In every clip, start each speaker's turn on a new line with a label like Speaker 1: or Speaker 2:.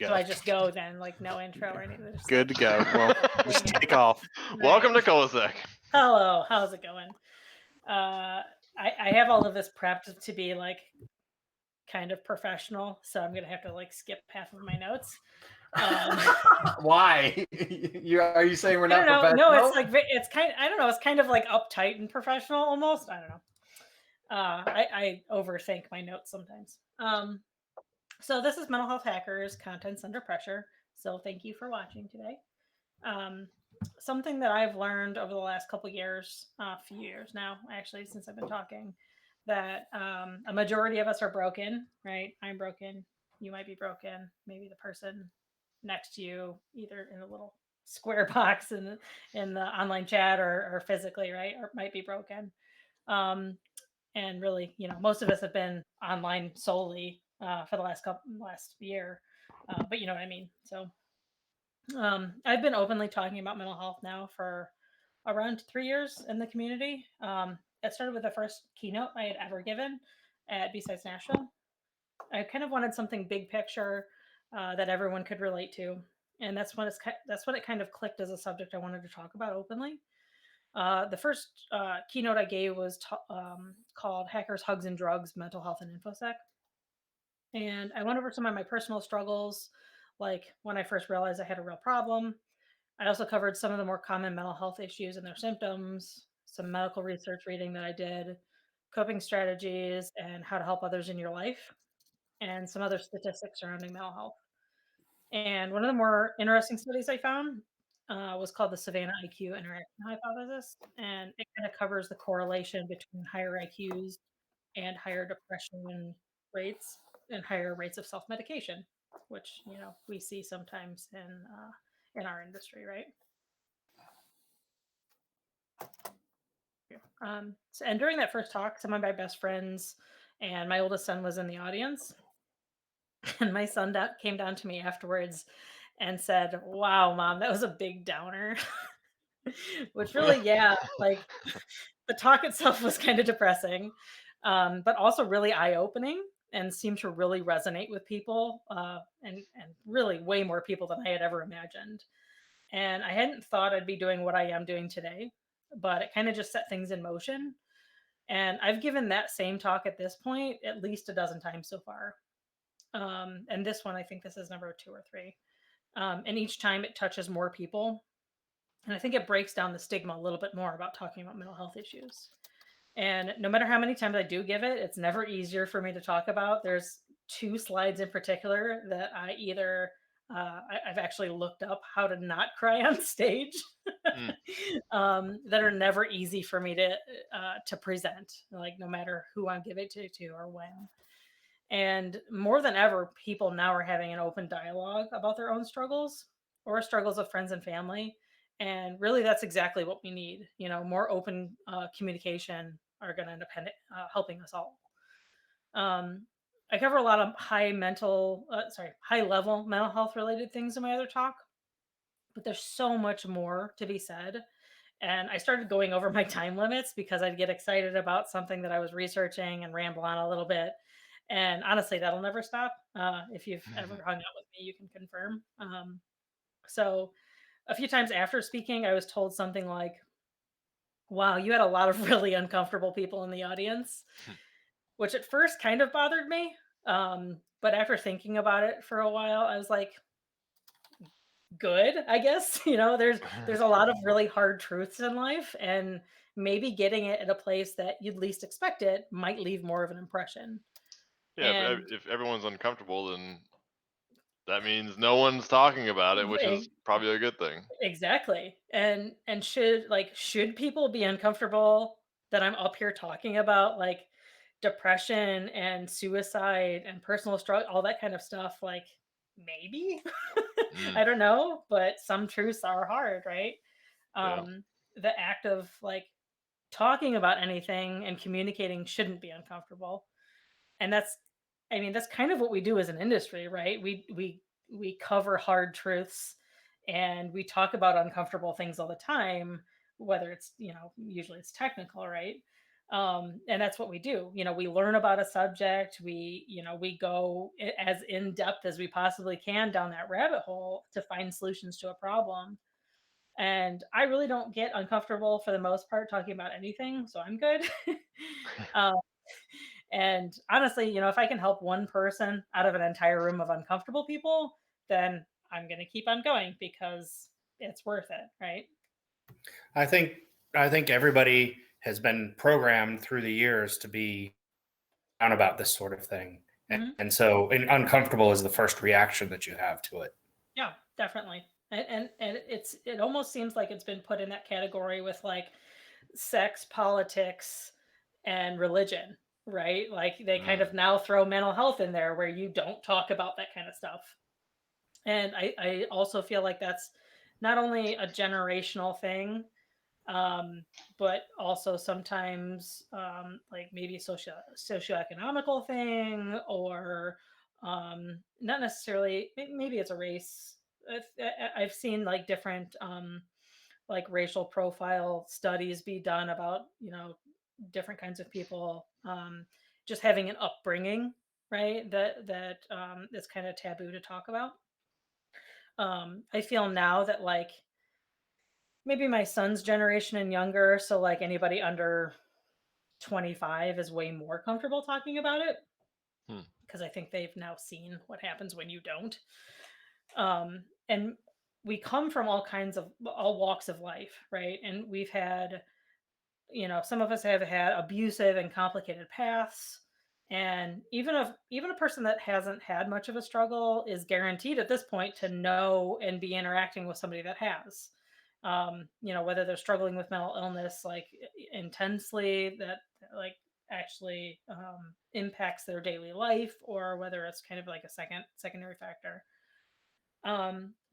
Speaker 1: So I just go then, like no intro or anything. Just
Speaker 2: Good
Speaker 1: like,
Speaker 2: to go. Well, just take off.
Speaker 3: Welcome to ColaSEC.
Speaker 1: Hello, how's it going? I have all of this prepped to be like kind of professional, so I'm gonna have to like skip half of my notes.
Speaker 3: Why? Are you saying we're not professional?
Speaker 1: No, it's like it's kind. I don't know. It's kind of like uptight and professional almost. I don't know. I overthink my notes sometimes. So this is Mental Health Hackers Contents Under Pressure. So thank you for watching today. Something that I've learned over the last couple years, few years now, actually, since I've been talking, that a majority of us are broken, right? I'm broken. You might be broken. Maybe the person next to you, either in a little square box in the online chat or physically, right, or might be broken. And really, most of us have been online solely for the last year, but you know what I mean. So I've been openly talking about mental health now for around 3 years in the community. It started with the first keynote I had ever given at B-Sides Nashville. I kind of wanted something big picture that everyone could relate to, and that's when it kind of clicked as a subject I wanted to talk about openly. The first keynote I gave was called "Hackers, Hugs, and Drugs: Mental Health and InfoSec," and I went over some of my personal struggles, like when I first realized I had a real problem. I also covered some of the more common mental health issues and their symptoms, some medical research reading that I did, coping strategies, and how to help others in your life, and some other statistics surrounding mental health. And one of the more interesting studies I found was called the Savannah IQ Interaction Hypothesis. And it kind of covers the correlation between higher IQs and higher depression rates and higher rates of self medication, which, we see sometimes in our industry, right? And during that first talk, some of my best friends and my oldest son was in the audience. And my son came down to me afterwards and said, "Wow, mom, that was a big downer." Which really, yeah, like the talk itself was kind of depressing, but also really eye-opening and seemed to really resonate with people, and really way more people than I had ever imagined. And I hadn't thought I'd be doing what I am doing today, but it kind of just set things in motion. And I've given that same talk at this point at least a dozen times so far. And this one, I think this is number 2 or 3. And each time it touches more people. And I think it breaks down the stigma a little bit more about talking about mental health issues. And no matter how many times I do give it, it's never easier for me to talk about. There's 2 slides in particular that I either I've actually looked up how to not cry on stage, that are never easy for me to present, like no matter who I'm giving it to or when. And more than ever, people now are having an open dialogue about their own struggles or struggles of friends and family. And really, that's exactly what we need. More open communication are going to end up helping us all. I cover a lot of high level mental health related things in my other talk, but there's so much more to be said. And I started going over my time limits because I'd get excited about something that I was researching and ramble on a little bit. And honestly, that'll never stop. If you've ever hung out with me, you can confirm. So a few times after speaking, I was told something like, "Wow, you had a lot of really uncomfortable people in the audience," which at first kind of bothered me. But after thinking about it for a while, I was like, good, I guess. There's a lot of really hard truths in life, and maybe getting it at a place that you'd least expect it might leave more of an impression.
Speaker 3: Yeah,
Speaker 1: And
Speaker 3: if everyone's uncomfortable, then that means no one's talking about it, which is probably a good thing.
Speaker 1: Exactly. And should people be uncomfortable that I'm up here talking about like depression and suicide and personal struggle, all that kind of stuff? Like maybe. I don't know, but some truths are hard, right?
Speaker 3: Yeah.
Speaker 1: The act of like talking about anything and communicating shouldn't be uncomfortable. And that's kind of what we do as an industry, right? We cover hard truths and we talk about uncomfortable things all the time, whether it's, usually it's technical, right? And that's what we do. We learn about a subject. We go as in depth as we possibly can down that rabbit hole to find solutions to a problem. And I really don't get uncomfortable for the most part talking about anything, so I'm good. um, and honestly, if I can help one person out of an entire room of uncomfortable people, then I'm going to keep on going because it's worth it, right?
Speaker 4: I think I think everybody has been programmed through the years to be down about this sort of thing.
Speaker 1: Mhm.
Speaker 4: And uncomfortable is the first reaction that you have to it.
Speaker 1: Yeah, definitely. And it almost seems like it's been put in that category with like sex, politics, and religion, right? Like they kind of now throw mental health in there where you don't talk about that kind of stuff. And I also feel like that's not only a generational thing, um, but also sometimes like maybe socioeconomical thing, or not necessarily. Maybe it's a race. I've seen like different like racial profile studies be done about different kinds of people just having an upbringing, right? That is kind of taboo to talk about. I feel now that like maybe my son's generation and younger, so like anybody under 25 is way more comfortable talking about it
Speaker 3: Hmm.
Speaker 1: because I think they've now seen what happens when you don't. And we come from all walks of life, right? And we've had, some of us have had abusive and complicated paths. And even a person that hasn't had much of a struggle is guaranteed at this point to know and be interacting with somebody that has. Whether they're struggling with mental illness like intensely, that like actually impacts their daily life, or whether it's kind of like a secondary factor.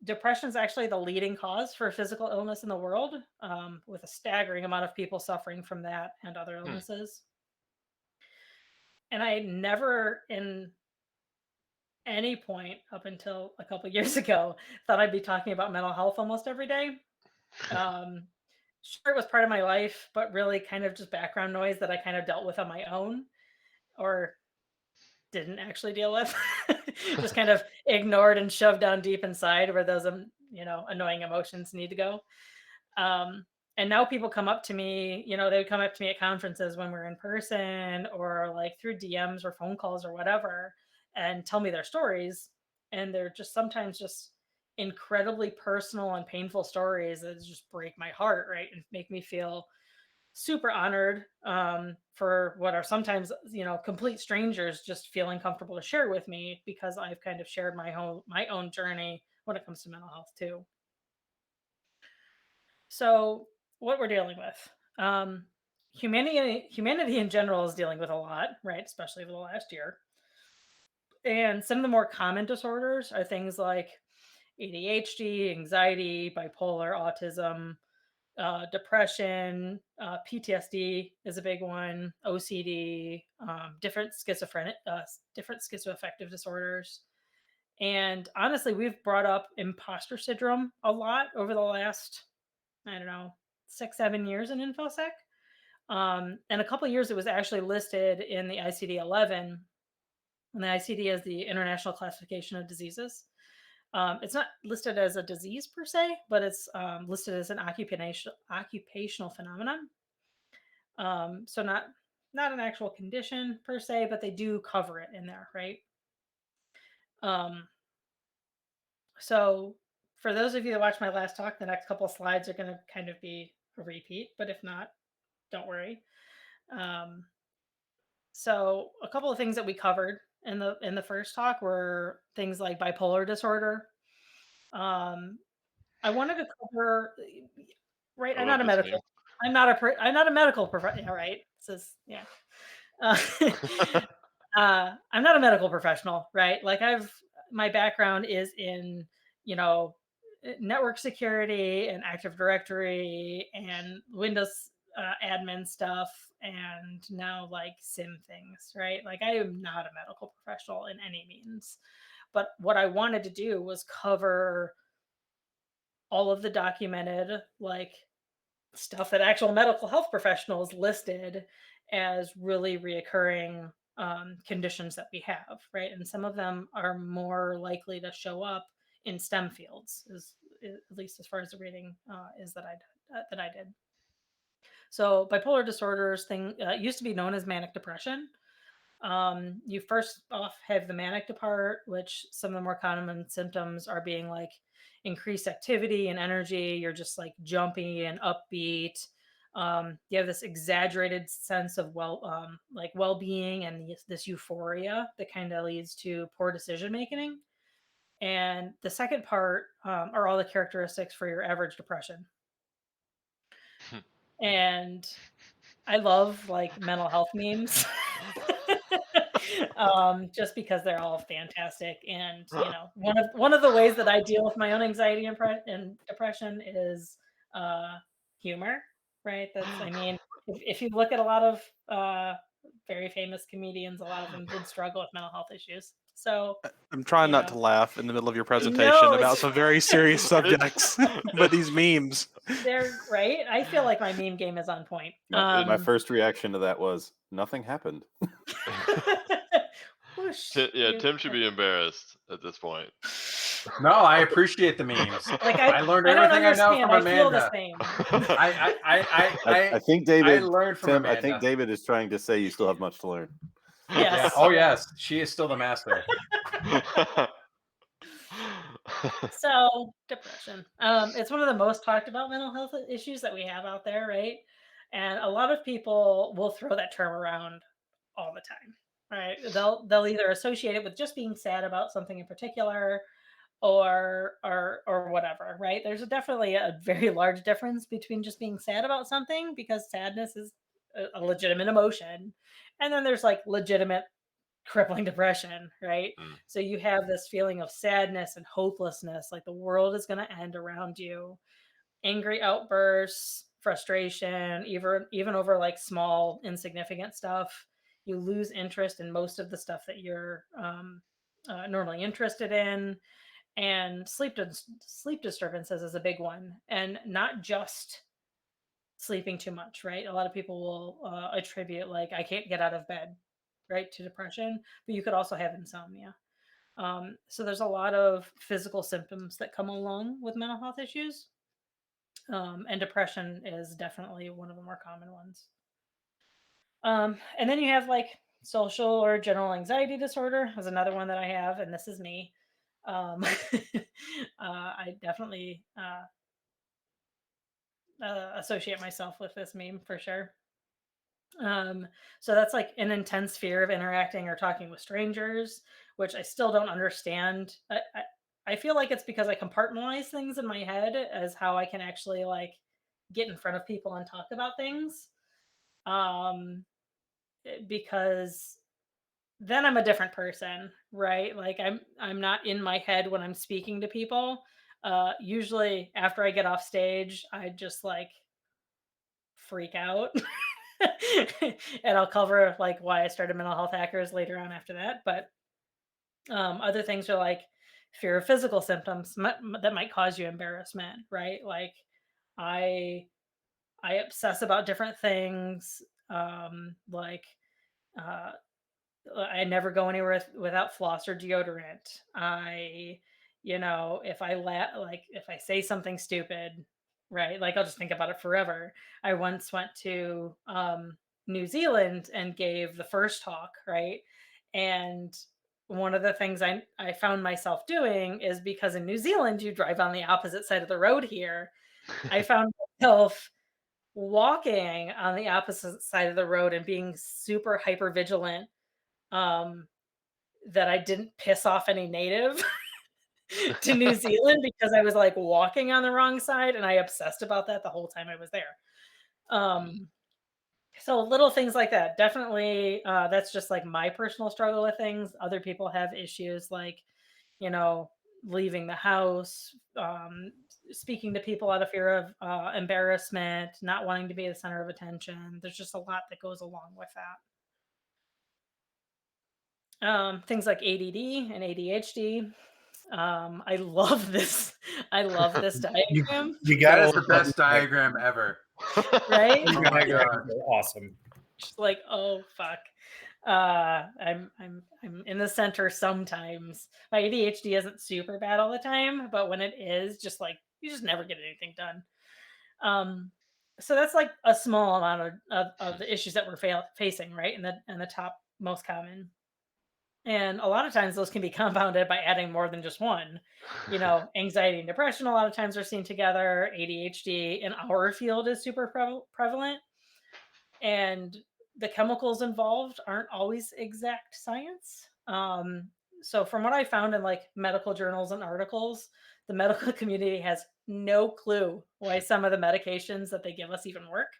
Speaker 1: Depression is actually the leading cause for physical illness in the world, with a staggering amount of people suffering from that and other illnesses. And I never, in any point up until a couple years ago, thought I'd be talking about mental health almost every day. Um, sure, it was part of my life, but really kind of just background noise that I kind of dealt with on my own, or didn't actually deal with. Just kind of ignored and shoved down deep inside where those annoying emotions need to go. um, and now people come up to me, they would come up to me at conferences when we're in person, or like through DMs or phone calls or whatever, and tell me their stories. And they're just sometimes just incredibly personal and painful stories that just break my heart, right? And make me feel super honored, for what are sometimes complete strangers just feeling comfortable to share with me, because I've kind of shared my own journey when it comes to mental health too. So what we're dealing with, humanity in general is dealing with a lot, right? Especially over the last year. And some of the more common disorders are things like ADHD, anxiety, bipolar, autism, depression, PTSD is a big one, OCD, different schizoaffective disorders. And honestly, we've brought up imposter syndrome a lot over the last, I don't know, 6, 7 years in InfoSec. And a couple of years it was actually listed in the ICD-11, and the ICD is the International Classification of Diseases. It's not listed as a disease per se, but it's listed as an occupational phenomenon. So not an actual condition per se, but they do cover it in there, right? Um, so for those of you that watched my last talk, the next couple of slides are going to kind of be a repeat, but if not, don't worry. Um, so a couple of things that we covered in the first talk were things like bipolar disorder. Um, I wanted to cover, right.
Speaker 3: I
Speaker 1: I'm
Speaker 3: love
Speaker 1: not a
Speaker 3: this name.
Speaker 1: medical. I'm not a medical professional. Right. This is, yeah. Uh, I'm not a medical professional, right? Like my background is in, network security and Active Directory and Windows admin stuff, and now like SIM things, right? Like I am not a medical professional in any means, but what I wanted to do was cover all of the documented like stuff that actual medical health professionals listed, as really reoccurring conditions that we have, right? And some of them are more likely to show up in STEM fields, at least as far as the reading is that I did. So bipolar disorders used to be known as manic depression. You first off have the manic part, which some of the more common symptoms are being like increased activity and energy. You're just like jumpy and upbeat. You have this exaggerated sense of well-being and this euphoria that kind of leads to poor decision making. And the second part are all the characteristics for your average depression. And I love like mental health memes. Just because they're all fantastic. And one of the ways that I deal with my own anxiety and depression is humor, right? If you look at a lot of very famous comedians, a lot of them did struggle with mental health issues. So
Speaker 2: I'm trying not to laugh in the middle of your presentation about some very serious subjects, but these memes.
Speaker 1: They're right. I feel like my meme game is on point.
Speaker 5: My first reaction to that was nothing happened.
Speaker 3: Tim should be embarrassed at this point.
Speaker 6: No, I appreciate the memes.
Speaker 1: Like
Speaker 6: I learned everything I know from Amanda.
Speaker 1: I feel the same.
Speaker 5: I think David.
Speaker 6: I learned from
Speaker 5: Tim,
Speaker 6: Amanda.
Speaker 5: I think David is trying to say you still have much to learn.
Speaker 1: Yes.
Speaker 6: Yeah. Oh yes, she is still the master.
Speaker 1: So depression. It's one of the most talked about mental health issues that we have out there, right? And a lot of people will throw that term around all the time, right? They'll either associate it with just being sad about something in particular, or whatever, right? There's definitely a very large difference between just being sad about something, because sadness is a legitimate emotion, and then there's like legitimate crippling depression, right? So you have this feeling of sadness and hopelessness, like the world is going to end around you, angry outbursts, frustration, even over like small insignificant stuff. You lose interest in most of the stuff that you're normally interested in. And sleep disturbances is a big one, and not just sleeping too much, right? A lot of people will attribute like I can't get out of bed, right, to depression, but you could also have insomnia. So there's a lot of physical symptoms that come along with mental health issues, and depression is definitely one of the more common ones. And then you have like social or general anxiety disorder is another one that I have, and this is me. I definitely associate myself with this meme for sure. So that's like an intense fear of interacting or talking with strangers, which I still don't understand. I feel like it's because I compartmentalize things in my head as how I can actually like get in front of people and talk about things. Because then I'm a different person, right? Like I'm not in my head when I'm speaking to people. Usually after I get off stage, I just like freak out. And I'll cover like why I started Mental Health Hackers later on after that. But other things are like fear of physical symptoms that might cause you embarrassment, right? Like I obsess about different things. I never go anywhere without floss or deodorant. If I say something stupid, right? Like I'll just think about it forever. I once went to New Zealand and gave the first talk, right? And one of the things I found myself doing is because in New Zealand, you drive on the opposite side of the road here. I found myself walking on the opposite side of the road and being super hyper vigilant that I didn't piss off any native to New Zealand, because I was like walking on the wrong side, and I obsessed about that the whole time I was there. So little things like that. Definitely, that's just like my personal struggle with things. Other people have issues like, leaving the house, speaking to people out of fear of embarrassment, not wanting to be the center of attention. There's just a lot that goes along with that. Things like ADD and ADHD. I love this. I love this diagram.
Speaker 4: You got
Speaker 6: That is the best diagram ever.
Speaker 1: Right?
Speaker 6: Oh my God.
Speaker 4: Awesome.
Speaker 1: Just like, oh fuck. I'm in the center sometimes. My ADHD isn't super bad all the time, but when it is, just like you just never get anything done. So that's like a small amount of the issues that we're facing, right? And the top most common. And a lot of times those can be compounded by adding more than just one. Anxiety and depression a lot of times are seen together. ADHD in our field is super prevalent. And the chemicals involved aren't always exact science. So from what I found in like medical journals and articles, the medical community has no clue why some of the medications that they give us even work.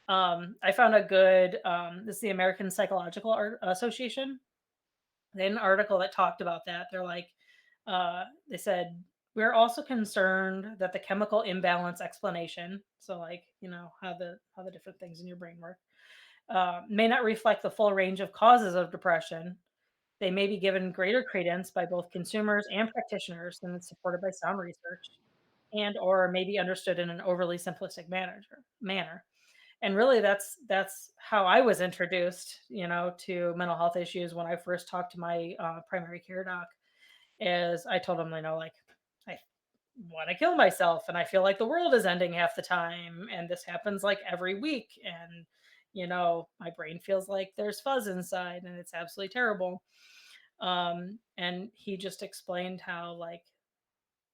Speaker 1: I found a good, this is the American Psychological Association. They had an article that talked about that. They're like, they said, we're also concerned that the chemical imbalance explanation, so like, how the different things in your brain work, may not reflect the full range of causes of depression. They may be given greater credence by both consumers and practitioners than it's supported by sound research, and or may be understood in an overly simplistic manner. And really, that's how I was introduced, to mental health issues when I first talked to my primary care doc. Is I told him, like, I want to kill myself, and I feel like the world is ending half the time, and this happens like every week, and my brain feels like there's fuzz inside, and it's absolutely terrible. And he just explained how, like,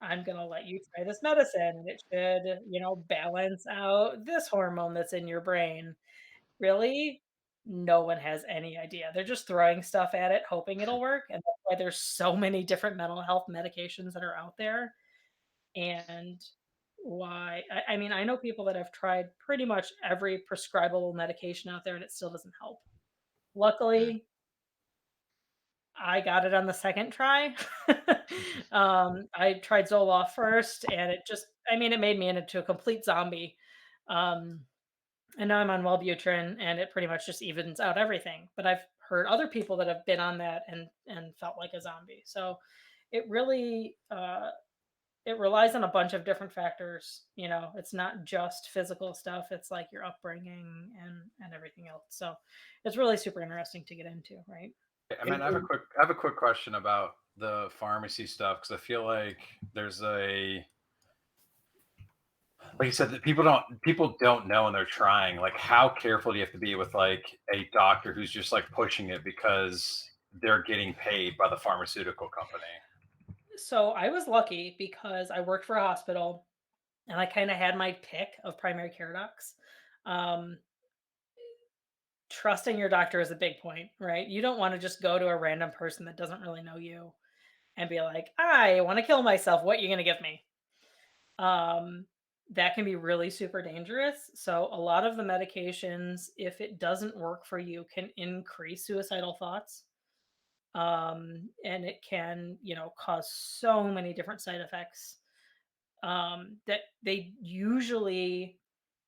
Speaker 1: I'm going to let you try this medicine and it should, balance out this hormone that's in your brain. Really? No one has any idea. They're just throwing stuff at it, hoping it'll work. And that's why there's so many different mental health medications that are out there. And why, I mean, I know people that have tried pretty much every prescribable medication out there and it still doesn't help. Luckily, I got it on the second try. I tried Zoloft first, and it made me into a complete zombie. Um, and now I'm on Wellbutrin, and it pretty much just evens out everything. But I've heard other people that have been on that and felt like a zombie. So it really it relies on a bunch of different factors. It's not just physical stuff. It's like your upbringing and everything else. So it's really super interesting to get into, right?
Speaker 6: I mean, I have a quick question about the pharmacy stuff, because I feel like there's like you said, that people don't know and they're trying. Like, how careful do you have to be with like a doctor who's just like pushing it because they're getting paid by the pharmaceutical company?
Speaker 1: So I was lucky because I worked for a hospital and I kind of had my pick of primary care docs. Um, Trusting your doctor is a big point, right? You don't want to just go to a random person that doesn't really know you and be like, I want to kill myself. What are you going to give me? That can be really super dangerous. So a lot of the medications, if it doesn't work for you, can increase suicidal thoughts. And it can, cause so many different side effects. That they usually,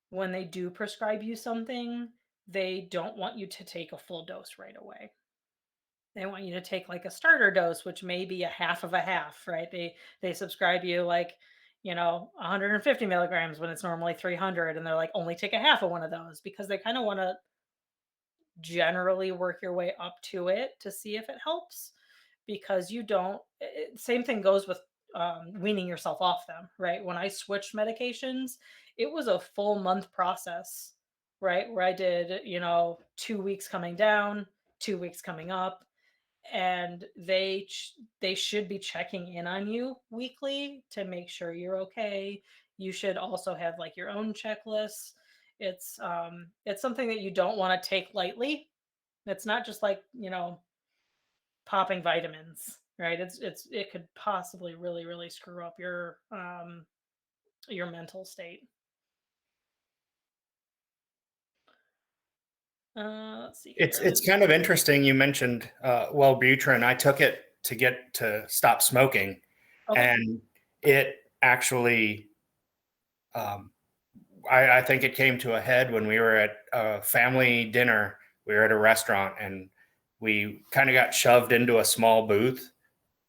Speaker 1: when they do prescribe you something, they don't want you to take a full dose right away. They want you to take like a starter dose, which may be a half of a half, right? They subscribe you like, 150 milligrams when it's normally 300, and they're like, only take a half of one of those because they kind of want to generally work your way up to it to see if it helps, because you don't. Same thing goes with weaning yourself off them, right? When I switched medications, it was a full month process, right? Where I did, 2 weeks coming down, 2 weeks coming up, and they should be checking in on you weekly to make sure you're okay. You should also have like your own checklists. It's something that you don't want to take lightly. It's not just like, popping vitamins, right? It could possibly really, really screw up your mental state. Let's see.
Speaker 4: It's kind of interesting. You mentioned Wellbutrin. I took it to stop smoking,
Speaker 1: Okay.
Speaker 4: and it actually, I think it came to a head when we were at a family dinner. We were at a restaurant, and we kind of got shoved into a small booth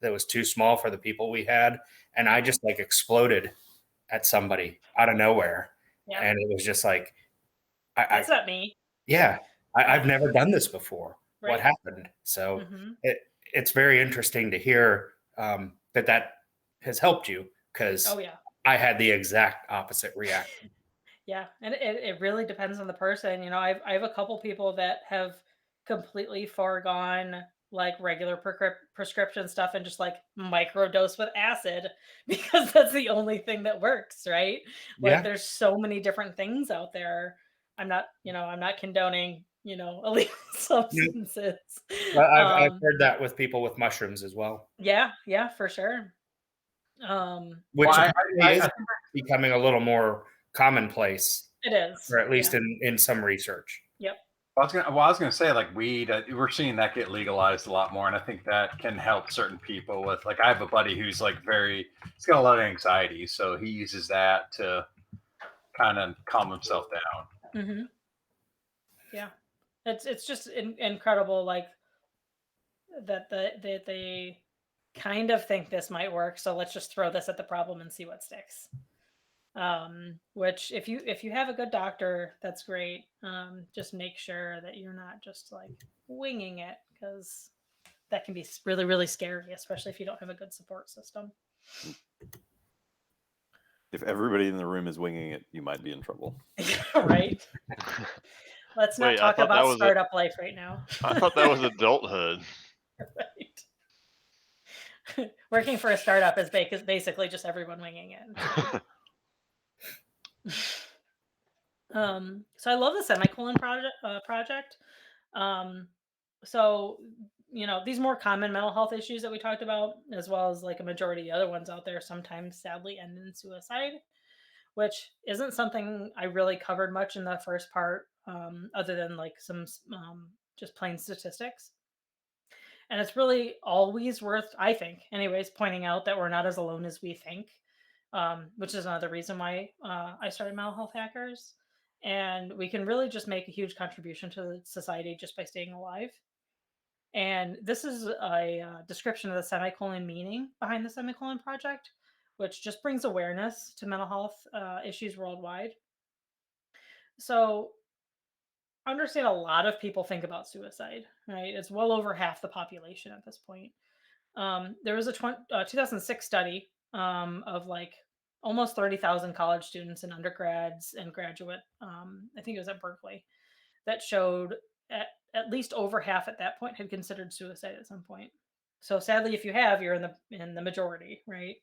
Speaker 4: that was too small for the people we had, and I just like exploded at somebody out of nowhere,
Speaker 1: Yeah.
Speaker 4: and it was just like,
Speaker 1: That's not me.
Speaker 4: Yeah, I've never done this before. What
Speaker 1: Right.
Speaker 4: happened? So
Speaker 1: Mhm.
Speaker 4: it's very interesting to hear that has helped you, because
Speaker 1: Oh yeah.
Speaker 4: I had the exact opposite reaction.
Speaker 1: Yeah, and it really depends on the person. You know, I have a couple people that have completely foregone like regular prescription stuff and just like microdose with acid because that's the only thing that works, right? Like
Speaker 4: Yeah,
Speaker 1: there's so many different things out there. I'm not condoning, illegal
Speaker 4: no,
Speaker 1: substances.
Speaker 4: I've
Speaker 1: Um,
Speaker 4: heard that with people with mushrooms as well,
Speaker 1: yeah, yeah, for sure. Um,
Speaker 4: which
Speaker 6: Well,
Speaker 4: apparently is
Speaker 6: I
Speaker 4: becoming a little more commonplace,
Speaker 1: it is.
Speaker 4: or at least
Speaker 1: Yeah.
Speaker 4: in some research.
Speaker 1: Yep.
Speaker 6: I was gonna say like weed. We're seeing that get legalized a lot more, and I think that can help certain people with like I have a buddy who's like he's got a lot of anxiety, so he uses that to kind of calm himself down.
Speaker 1: Hmm. Yeah. It's just incredible, like that they kind of think this might work, so let's just throw this at the problem and see what sticks. Which if you have a good doctor, that's great. Just make sure that you're not just like winging it, because that can be really really scary, especially if you don't have a good support system.
Speaker 5: If everybody in the room is winging it, you might be in trouble.
Speaker 1: Right. Let's not
Speaker 3: Wait, I
Speaker 1: talk
Speaker 3: thought that
Speaker 1: about
Speaker 3: was
Speaker 1: startup life right now.
Speaker 3: I thought that was adulthood.
Speaker 1: Right. Working for a startup is basically just everyone winging it. So I love the semicolon project. Um, so these more common mental health issues that we talked about, as well as like a majority of the other ones out there, sometimes sadly end in suicide, which isn't something I really covered much in the first part, other than like some just plain statistics. And it's really always worth, I think, anyways, pointing out that we're not as alone as we think, which is another reason why I started Mental Health Hackers. And we can really just make a huge contribution to the society just by staying alive. And this is a description of the semicolon meaning behind the semicolon project, which just brings awareness to mental health issues worldwide. So, understand a lot of people think about suicide, right? It's well over half the population at this point. There was a 2006 study of like almost 30,000 college students and undergrads and graduate. I think it was at Berkeley, that showed at least over half at that point had considered suicide at some point. So sadly, if you have, you're in the majority, right?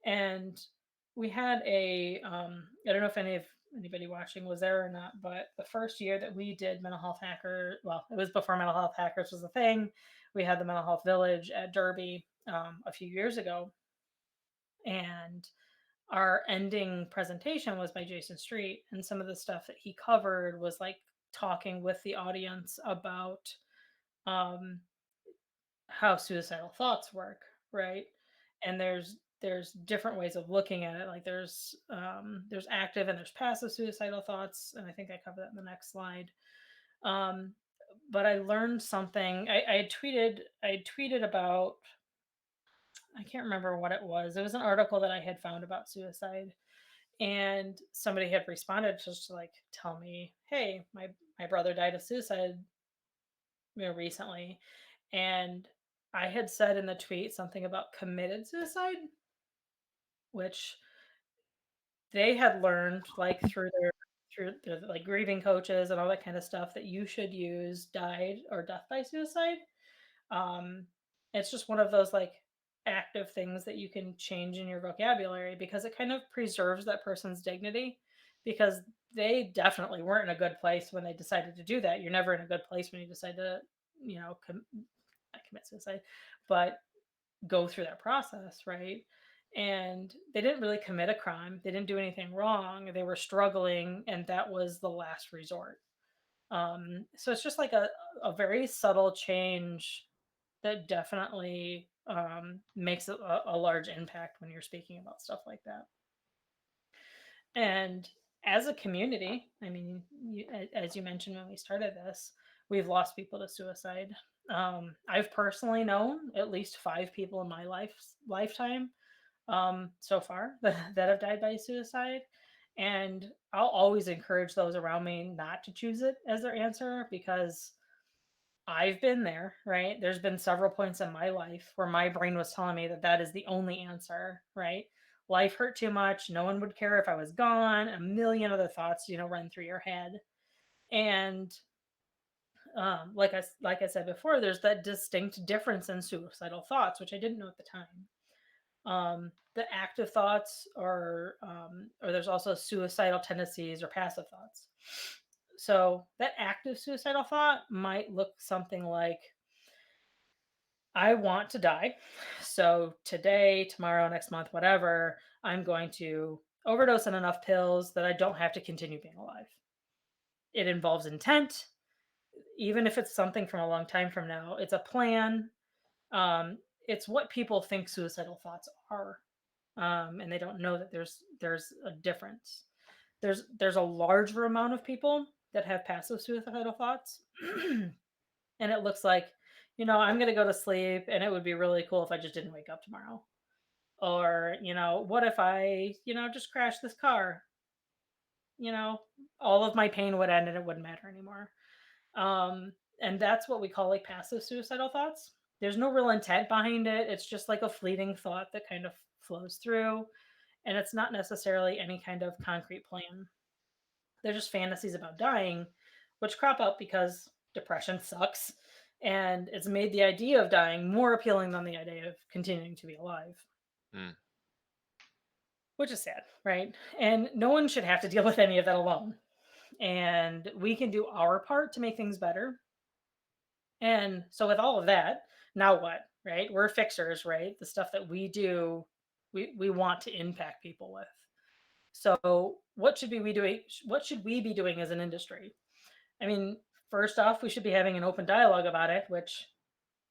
Speaker 1: And we had I don't know if anybody watching was there or not, but the first year that we did Mental Health Hacker, well, it was before Mental Health Hackers was a thing. We had the Mental Health Village at Derby a few years ago, and our ending presentation was by Jason Street, and some of the stuff that he covered was like talking with the audience about um, how suicidal thoughts work, right? And there's different ways of looking at it. Like there's active and there's passive suicidal thoughts, and I think I cover that in the next slide. Um, but I learned something. I tweeted about, I can't remember what it was. It was an article that I had found about suicide, and somebody had responded just to like tell me, "Hey, my brother died of suicide, recently," and I had said in the tweet something about committed suicide, which they had learned like through their like grieving coaches and all that kind of stuff, that you should use died or death by suicide. Um, it's just one of those like active things that you can change in your vocabulary, because it kind of preserves that person's dignity, because they definitely weren't in a good place when they decided to do that. You're never in a good place when you decide to, not commit suicide, but go through that process, right? And they didn't really commit a crime. They didn't do anything wrong. They were struggling, and that was the last resort. So it's just like a very subtle change that definitely makes a large impact when you're speaking about stuff like that. And as a community, I mean, as you mentioned when we started this, we've lost people to suicide. I've personally known at least 5 people in my lifetime so far that have died by suicide. And I'll always encourage those around me not to choose it as their answer, because I've been there, right? There's been several points in my life where my brain was telling me that that is the only answer, right? Life hurt too much. No one would care if I was gone. A million other thoughts, run through your head. And like I said before, there's that distinct difference in suicidal thoughts, which I didn't know at the time. The active thoughts or there's also suicidal tendencies or passive thoughts. So that active suicidal thought might look something like, I want to die. So today, tomorrow, next month, whatever, I'm going to overdose on enough pills that I don't have to continue being alive. It involves intent, even if it's something from a long time from now. It's a plan. It's what people think suicidal thoughts are. And they don't know that there's a difference. There's a larger amount of people that have passive suicidal thoughts. And it looks like, I'm going to go to sleep and it would be really cool if I just didn't wake up tomorrow. Or, what if I, just crash this car? All of my pain would end and it wouldn't matter anymore. And that's what we call like passive suicidal thoughts. There's no real intent behind it. It's just like a fleeting thought that kind of flows through. And it's not necessarily any kind of concrete plan. They're just fantasies about dying, which crop up because depression sucks. And it's made the idea of dying more appealing than the idea of continuing to be alive. Which is sad, right? And no one should have to deal with any of that alone. And we can do our part to make things better. And so with all of that, now what, right? We're fixers, right? The stuff that we do, we want to impact people with. So what should we be doing? What should we be doing as an industry? I mean, first off, we should be having an open dialogue about it, which,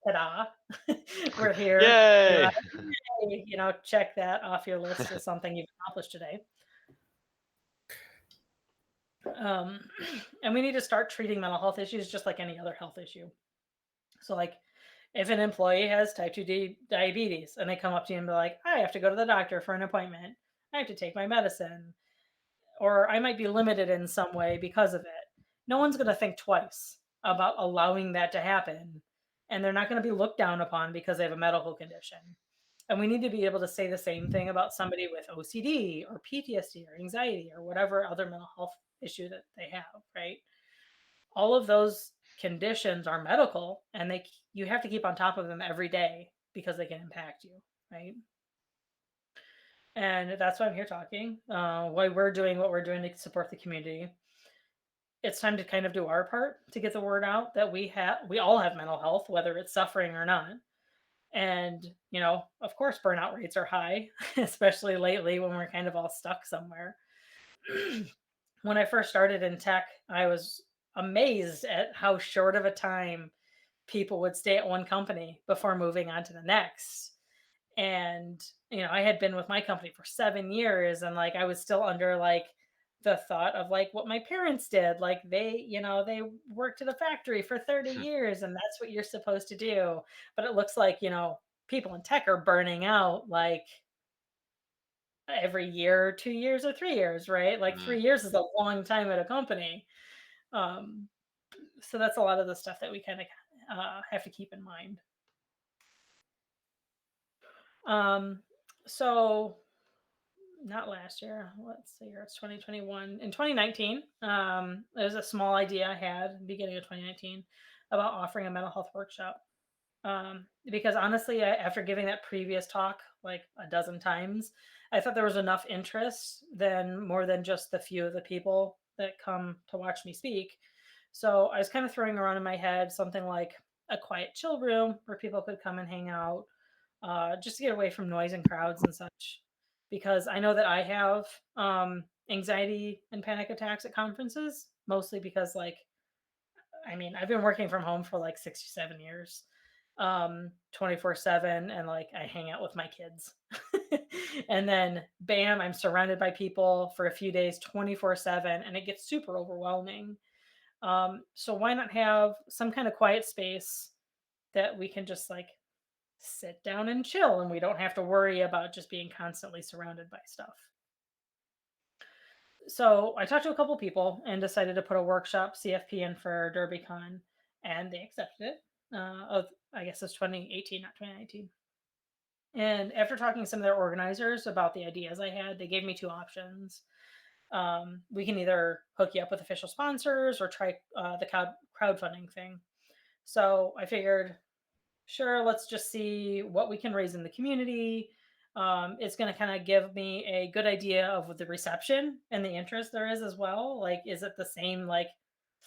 Speaker 1: ta-da, we're here.
Speaker 3: Yay!
Speaker 1: Check that off your list as something you've accomplished today. And we need to start treating mental health issues just like any other health issue. So like if an employee has type 2 diabetes and they come up to you and be like, I have to go to the doctor for an appointment, I have to take my medicine, or I might be limited in some way because of it. No one's going to think twice about allowing that to happen. And they're not going to be looked down upon because they have a medical condition. And we need to be able to say the same thing about somebody with OCD or PTSD or anxiety or whatever other mental health issue that they have, right? All of those conditions are medical, and you have to keep on top of them every day because they can impact you, right? And that's why I'm here talking, why we're doing what we're doing to support the community. It's time to kind of do our part to get the word out that we all have mental health, whether it's suffering or not. And, of course, burnout rates are high, especially lately when we're kind of all stuck somewhere. When I first started in tech, I was amazed at how short of a time people would stay at one company before moving on to the next. And, I had been with my company for 7 years, and like I was still under like the thought of like what my parents did. Like they worked at a factory for 30 years and that's what you're supposed to do. But it looks like, people in tech are burning out like every year, 2 years, or 3 years, right? Like 3 years is a long time at a company. So that's a lot of the stuff that we kind of have to keep in mind. So not last year, let's see here, it's 2021. In 2019, there's a small idea I had beginning of 2019 about offering a mental health workshop. Because honestly, after giving that previous talk like a dozen times, I thought there was enough interest more than just the few of the people that come to watch me speak. So I was kind of throwing around in my head something like a quiet chill room where people could come and hang out, just to get away from noise and crowds and such. Because I know that I have anxiety and panic attacks at conferences, mostly because I've been working from home for like 67 years, 24/7, and like I hang out with my kids. And then bam, I'm surrounded by people for a few days 24/7, and it gets super overwhelming. So why not have some kind of quiet space that we can just like sit down and chill, and we don't have to worry about just being constantly surrounded by stuff. So I talked to a couple people and decided to put a workshop CFP in for DerbyCon, and they accepted it. I guess it's 2018, not 2019. And after talking to some of their organizers about the ideas I had, they gave me two options. We can either hook you up with official sponsors or try the crowdfunding thing. So I figured, sure, let's just see what we can raise in the community. It's going to kind of give me a good idea of the reception and the interest there is as well. Like, is it the same like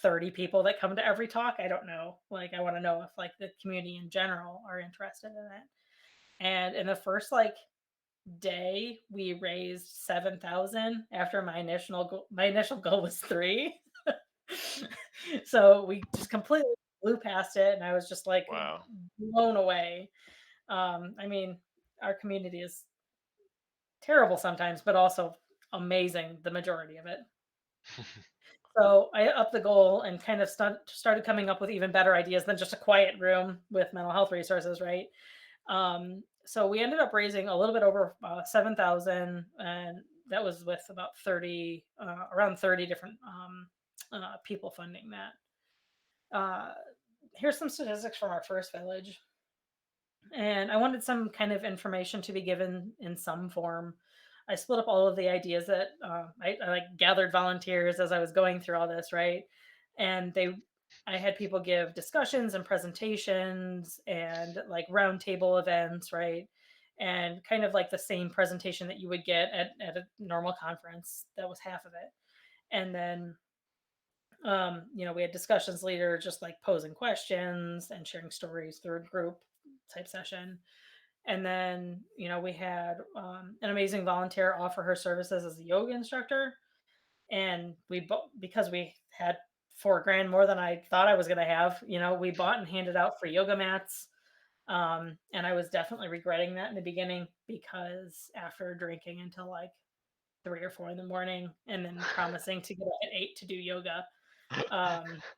Speaker 1: 30 people that come to every talk? I don't know. Like, I want to know if like the community in general are interested in it. And in the first like day, we raised 7,000 after my initial goal was 3. So we just completely blew past it, and I was just like
Speaker 3: Wow.
Speaker 1: blown away. I mean, our community is terrible sometimes, but also amazing the majority of it. So I upped the goal and kind of started coming up with even better ideas than just a quiet room with mental health resources, right? So we ended up raising a little bit over 7,000, and that was with about around 30 different people funding that. Here's some statistics from our first village. And I wanted some kind of information to be given in some form. I split up all of the ideas that I like gathered volunteers as I was going through all this, right? And I had people give discussions and presentations and like roundtable events, right? And kind of like the same presentation that you would get at a normal conference. That was half of it. And then we had discussions later, just like posing questions and sharing stories through a group type session. And then, we had an amazing volunteer offer her services as a yoga instructor. And because we had $4,000 more than I thought I was going to have, we bought and handed out free yoga mats. And I was definitely regretting that in the beginning, because after drinking until like 3 or 4 in the morning and then promising to get up at 8 to do yoga,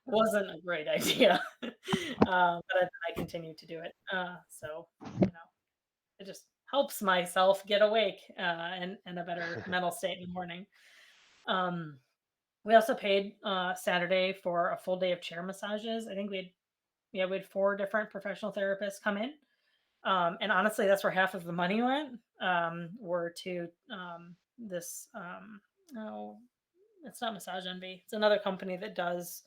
Speaker 1: wasn't a great idea. But I continued to do it. So, it just helps myself get awake and in a better mental state in the morning. We also paid Saturday for a full day of chair massages. I think we had 4 different professional therapists come in. And honestly, that's where half of the money went, were to this, oh, it's not Massage Envy. It's another company that does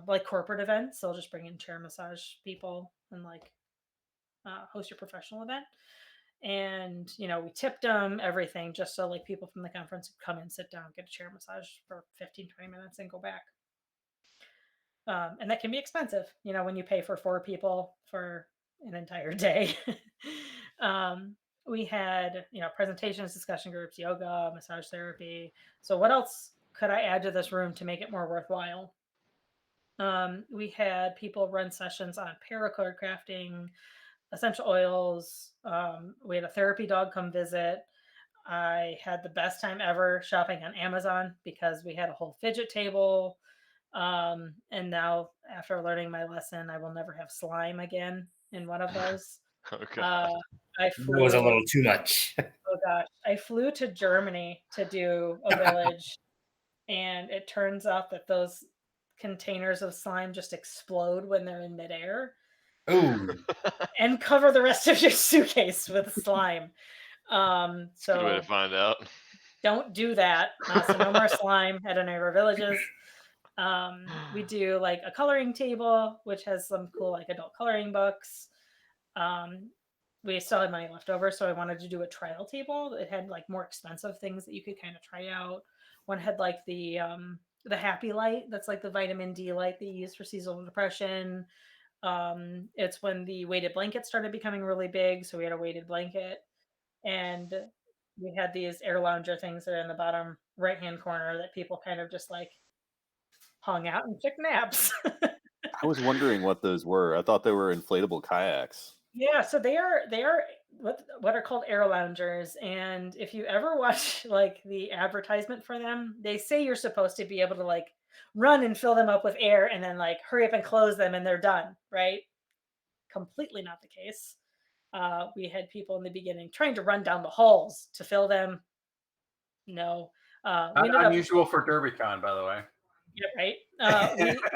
Speaker 1: like corporate events. They'll just bring in chair massage people and like host your professional event. And we tipped them everything just so like people from the conference would come and sit down, get a chair massage for 15-20 minutes and go back. And that can be expensive, when you pay for 4 people for an entire day. We had, presentations, discussion groups, yoga, massage therapy. So what else could I add to this room to make it more worthwhile? We had people run sessions on paracord crafting, essential oils. We had a therapy dog come visit. I had the best time ever shopping on Amazon because we had a whole fidget table. And now, after learning my lesson, I will never have slime again in one of those.
Speaker 3: Okay.
Speaker 4: It was a little too much.
Speaker 1: Oh gosh, I flew to Germany to do a village, and it turns out that those containers of slime just explode when they're in midair.
Speaker 4: Ooh.
Speaker 1: And cover the rest of your suitcase with slime. So
Speaker 3: good way to find out.
Speaker 1: Don't do that. So no more slime at any of our villages. We do like a coloring table, which has some cool like adult coloring books. We still had money left over, so I wanted to do a trial table. It had like more expensive things that you could kind of try out. One had like the happy light, that's like the vitamin D light that you use for seasonal depression. It's when the weighted blanket started becoming really big, so we had a weighted blanket, and we had these air lounger things that are in the bottom right hand corner that people kind of just like hung out and took naps.
Speaker 5: I was wondering what those were. I thought they were inflatable kayaks.
Speaker 1: Yeah, so they are what are called air loungers, and if you ever watch like the advertisement for them, they say you're supposed to be able to like run and fill them up with air and then like hurry up and close them and they're done, right? Completely not the case. We had people in the beginning trying to run down the halls to fill them. No. We ended up,
Speaker 6: Unusual for DerbyCon, by the way.
Speaker 1: yeah, right.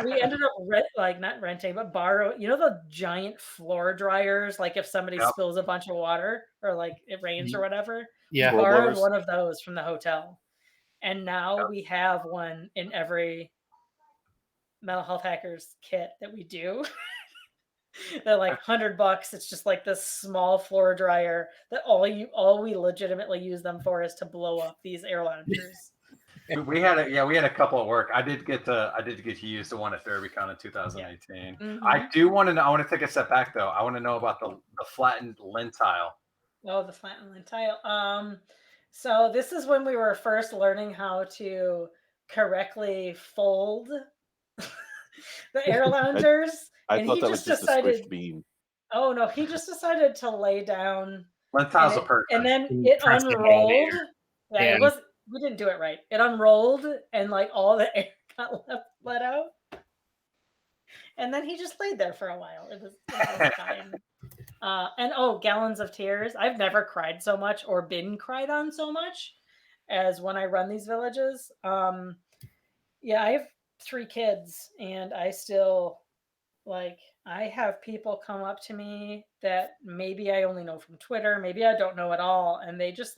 Speaker 1: We ended up not renting, but borrow. You know the giant floor dryers, like if somebody
Speaker 6: Yep.
Speaker 1: spills a bunch of water or like it rains or whatever.
Speaker 4: Yeah.
Speaker 1: We
Speaker 5: World
Speaker 1: borrowed
Speaker 5: blowers?
Speaker 1: one of those from the hotel, and now
Speaker 6: Yep.
Speaker 1: we have one in every mental health hackers kit that we do. They're like $100. It's just like this small floor dryer that all we legitimately use them for is to blow up these air loungers.
Speaker 6: We had a couple at work. I did get to use the one at DerbyCon in 2018.
Speaker 1: Mhm.
Speaker 6: I do want to know. I want to take a step back though. I want to know about the flattened lint tile.
Speaker 1: Oh, the flattened lint tile. So this is when we were first learning how to correctly fold the air loungers.
Speaker 5: I
Speaker 1: And
Speaker 5: thought
Speaker 1: he
Speaker 5: that was
Speaker 1: just
Speaker 5: just a
Speaker 1: decided,
Speaker 5: squished beam.
Speaker 1: oh no, he just decided to lay down
Speaker 6: Lint tile's
Speaker 1: and
Speaker 6: a person.
Speaker 1: and then
Speaker 4: You
Speaker 1: it
Speaker 4: press it all
Speaker 1: unrolled.
Speaker 4: there.
Speaker 1: Yeah,
Speaker 4: Yeah.
Speaker 1: it was, we didn't do it right. It unrolled and like all the air got let out. And then he just laid there for a while. It was fine. And oh, gallons of tears. I've never cried so much or been cried on so much as when I run these villages. Yeah, I have 3 kids and I still I have people come up to me that maybe I only know from Twitter, maybe I don't know at all, and they just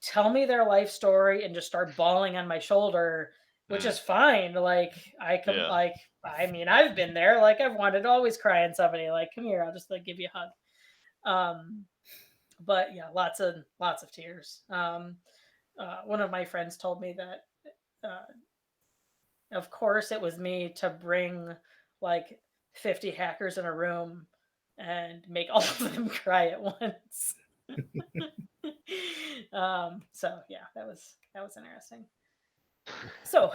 Speaker 1: tell me their life story and just start bawling on my shoulder, which is fine. Like I can
Speaker 3: Yeah.
Speaker 1: I mean, I've been there. Like I've wanted to always cry on somebody. Like, come here, I'll just give you a hug. But yeah, lots of tears. One of my friends told me that of course it was me to bring 50 hackers in a room and make all of them cry at once. So yeah, that was interesting. So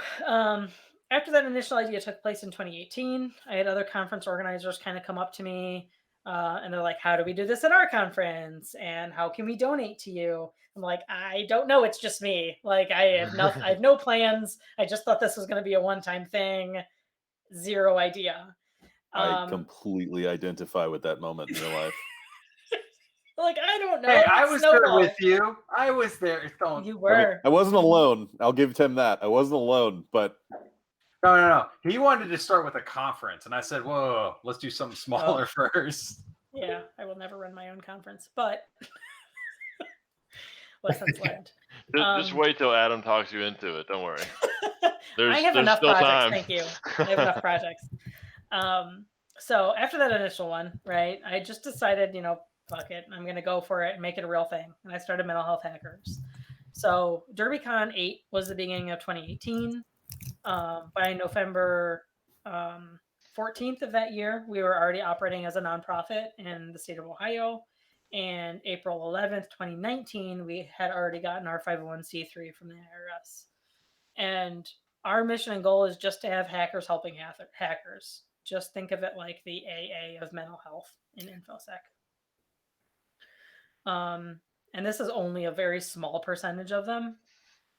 Speaker 1: after that initial idea took place in 2018, I had other conference organizers kind of come up to me and they're like, how do we do this at our conference? And how can we donate to you? I'm like, I don't know. It's just me. I have no plans. I just thought this was going to be a one-time thing. Zero idea.
Speaker 5: I completely identify with that moment in your life.
Speaker 1: I don't know.
Speaker 6: Hey, I
Speaker 1: It's
Speaker 6: was there
Speaker 1: snowball.
Speaker 6: with you. I was there. Don't.
Speaker 1: You
Speaker 5: I mean,
Speaker 1: were.
Speaker 5: I wasn't alone. I'll give Tim that. I wasn't alone, but
Speaker 6: No. He wanted to start with a conference, and I said, "Whoa, let's do something smaller first."
Speaker 1: Yeah, I will never run my own conference, but lessons learned.
Speaker 3: Just wait till Adam talks you into it. Don't worry.
Speaker 1: I have
Speaker 3: there's
Speaker 1: enough
Speaker 3: still
Speaker 1: projects.
Speaker 3: time.
Speaker 1: Thank you. I have enough projects. So after that initial one, right, I just decided, fuck it, I'm gonna go for it and make it a real thing. And I started Mental Health Hackers. So DerbyCon 8 was the beginning of 2018. By November 14th of that year, we were already operating as a nonprofit in the state of Ohio. And April 11th, 2019, we had already gotten our 501c3 from the IRS. And our mission and goal is just to have hackers helping hackers. Just think of it like the AA of mental health in InfoSec. And this is only a very small percentage of them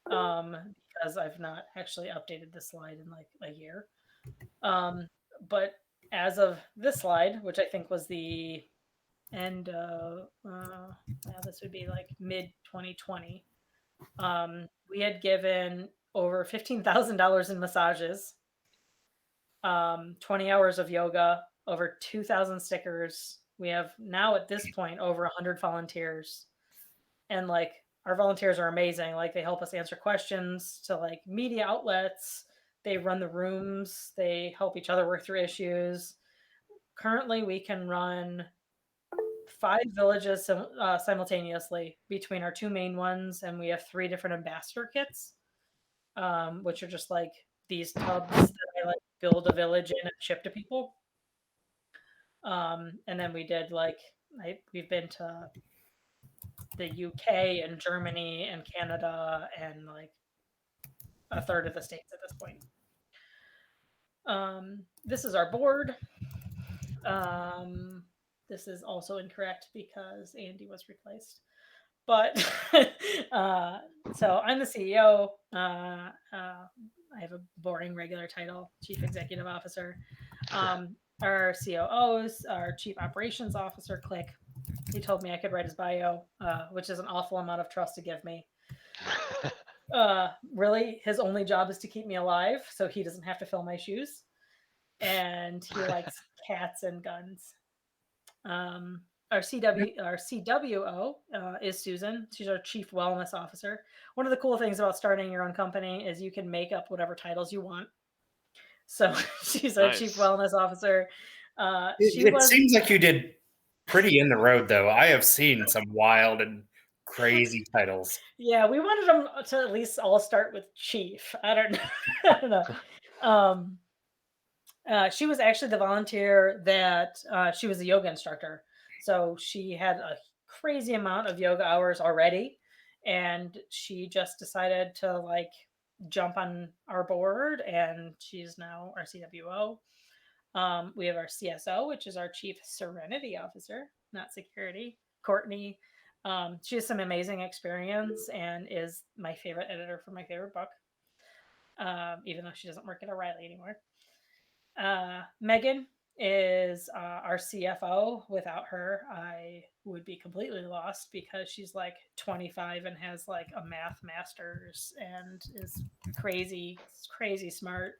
Speaker 1: because I've not actually updated this slide in a year. But as of this slide, which I think was the end of, this would be mid 2020, we had given over $15,000 in massages, 20 hours of yoga, over 2,000 stickers. We have now at this point over 100 volunteers, and our volunteers are amazing. They help us answer questions to media outlets. They run the rooms. They help each other work through issues. Currently, we can run 5 villages simultaneously between our 2 main ones, and we have 3 different ambassador kits, which are just these tubs that I build a village in and ship to people. And then we did we've been to the UK and Germany and Canada and a third of the states at this point. This is our board. This is also incorrect because Andy was replaced. But so I'm the CEO. I have a boring regular title, Chief Executive Officer. Our COOs, our Chief Operations Officer, Click. He told me I could write his bio, which is an awful amount of trust to give me. really his only job is to keep me alive so he doesn't have to fill my shoes. And he likes cats and guns. Our CWO is Susan. She's our Chief Wellness Officer. One of the cool things about starting your own company is you can make up whatever titles you want. So she's our Chief
Speaker 3: Nice.
Speaker 1: Wellness Officer.
Speaker 4: It seems like you did pretty in the road, though. I have seen some wild and crazy titles.
Speaker 1: Yeah, we wanted them to at least all start with Chief. I don't know. I don't know. She was actually the volunteer that she was a yoga instructor. So she had a crazy amount of yoga hours already. And she just decided to like jump on our board, and she's now our CWO. We have our CSO, which is our Chief Serenity Officer, not security, Courtney. She has some amazing experience and is my favorite editor for my favorite book, even though she doesn't work at O'Reilly anymore. Megan is our CFO. Without her, I would be completely lost because she's like 25 and has like a math master's and is crazy smart.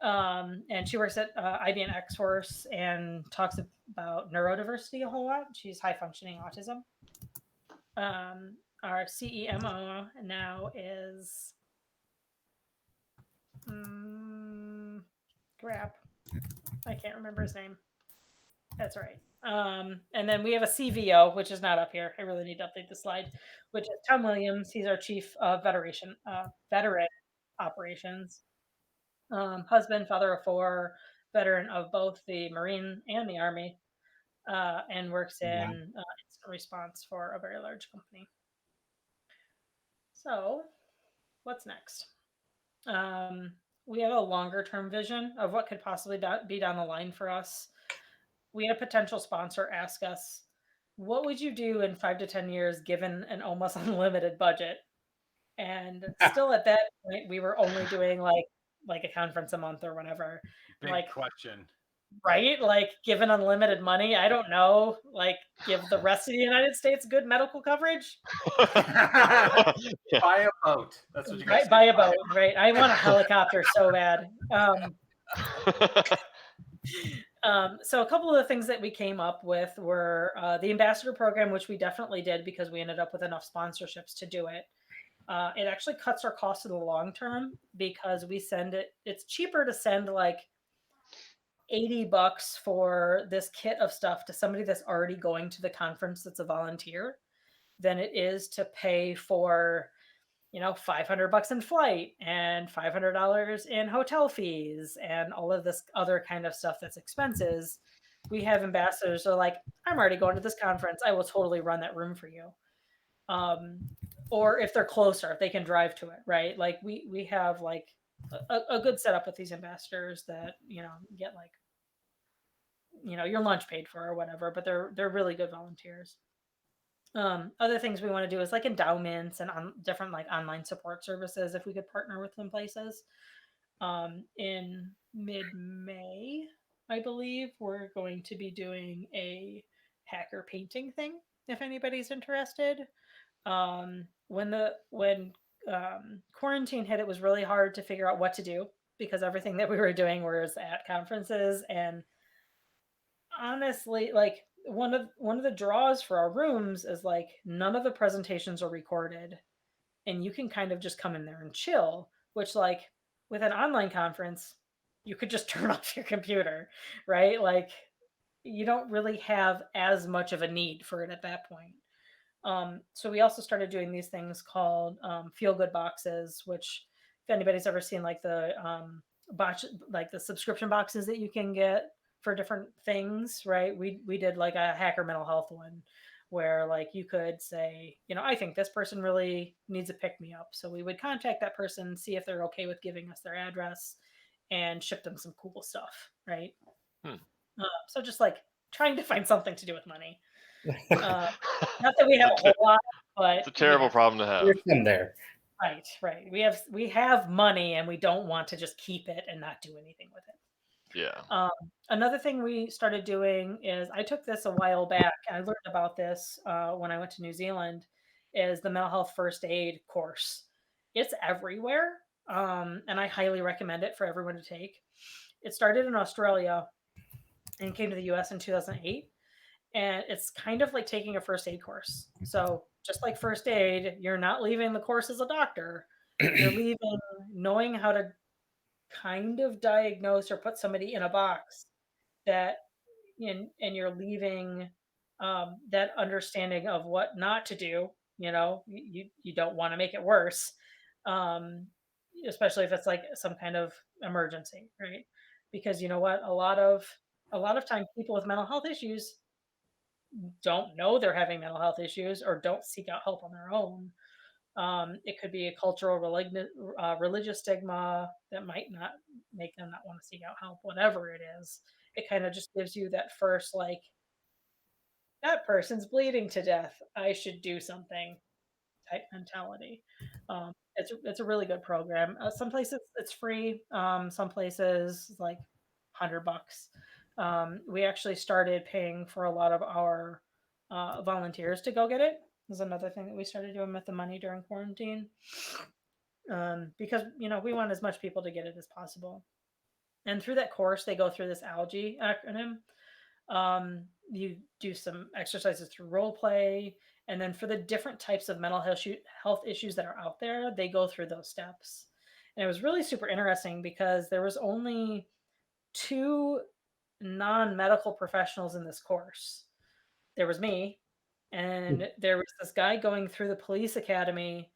Speaker 1: And she works at IBM X-Force and talks about neurodiversity a whole lot. She's high functioning autism. Our CEMO now is crap. I can't remember his name. That's right. And then we have a CVO, which is not up here. I really need to update the slide, which is Tom Williams. He's our Chief Veteran Operations. Husband, father of 4, veteran of both the Marine and the Army, and works in instant response for a very large company. So, what's next? We have a longer term vision of what could possibly be down the line for us. We had a potential sponsor ask us, what would you do in 5 to 10 years given an almost unlimited budget? And still at that point, we were only doing like a conference a month or whatever.
Speaker 6: Big
Speaker 1: like
Speaker 6: question.
Speaker 1: Right? Like, given unlimited money, I don't know. Like, give the rest of the United States good medical coverage.
Speaker 6: Buy a boat. That's what you
Speaker 1: Right?
Speaker 6: guys
Speaker 1: Buy a boat. Right? I want a helicopter so bad. So a couple of the things that we came up with were the ambassador program, which we definitely did because we ended up with enough sponsorships to do it. It actually cuts our costs in the long term because we send it. It's cheaper to send like $80 for this kit of stuff to somebody that's already going to the conference that's a volunteer than it is to pay for, $500 in flight and $500 in hotel fees and all of this other kind of stuff that's expenses. We have ambassadors who are like, I'm already going to this conference. I will totally run that room for you. Or if they're closer, they can drive to it, right? Like we have like a good setup with these ambassadors that, get like, your lunch paid for or whatever, but they're really good volunteers. Other things we want to do is like endowments and different like online support services if we could partner with them places. In mid-May, I believe we're going to be doing a hacker painting thing if anybody's interested. When quarantine hit, it was really hard to figure out what to do because everything that we were doing was at conferences, and honestly, like one of the draws for our rooms is like none of the presentations are recorded and you can kind of just come in there and chill, which like with an online conference you could just turn off your computer, right? Like you don't really have as much of a need for it at that point. So we also started doing these things called feel good boxes, which if anybody's ever seen like the like the subscription boxes that you can get for different things, right? We did like a hacker mental health one where like you could say, I think this person really needs a pick me up. So we would contact that person, see if they're okay with giving us their address and ship them some cool stuff, right? So just like trying to find something to do with money. Not that we have a whole lot, but
Speaker 3: it's a terrible problem to have.
Speaker 4: There's some there.
Speaker 1: Right. We have money and we don't want to just keep it and not do anything with it.
Speaker 3: Yeah.
Speaker 1: Another thing we started doing is I took this a while back. I learned about this when I went to New Zealand, is the mental health first aid course. it's everywhere. And I highly recommend it for everyone to take. It started in Australia and came to the US in 2008. And it's kind of like taking a first aid course. So just like first aid, you're not leaving the course as a doctor. You're leaving knowing how to kind of diagnose or put somebody in a box that and you're leaving that understanding of what not to do. You don't want to make it worse, um, especially if it's like some kind of emergency, right? Because you know what, a lot of time people with mental health issues don't know they're having mental health issues or don't seek out help on their own. It could be a cultural, religious stigma that might not make them not want to seek out help, whatever it is. It kind of just gives you that first, like, that person's bleeding to death. I should do something type mentality. It's a really good program. Some places it's free. Some places it's like $100. We actually started paying for a lot of our volunteers to go get it. Is another thing that we started doing with the money during quarantine, because we want as much people to get it as possible. And through that course, they go through this ALGE acronym. You do some exercises through role play, and then for the different types of mental health issues that are out there, they go through those steps. And it was really super interesting because there was only 2 non-medical professionals in this course. There was me, and there was this guy going through the police academy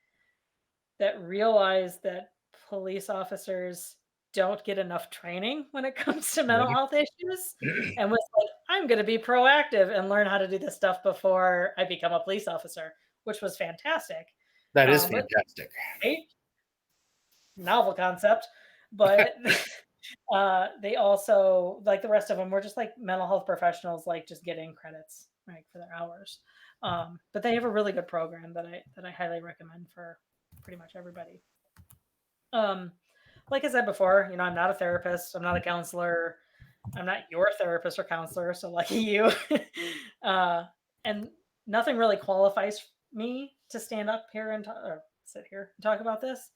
Speaker 1: that realized that police officers don't get enough training when it comes to mental health issues, and was like, I'm going to be proactive and learn how to do this stuff before I become a police officer, which was fantastic.
Speaker 4: That is
Speaker 1: But
Speaker 4: fantastic.
Speaker 1: right? Novel concept, but they also, like the rest of them, were just like mental health professionals, like just getting credits right for their hours. But they have a really good program that I highly recommend for pretty much everybody. Like I said before, I'm not a therapist. I'm not a counselor. I'm not your therapist or counselor, so lucky you. And nothing really qualifies me to stand up here and or sit here and talk about this.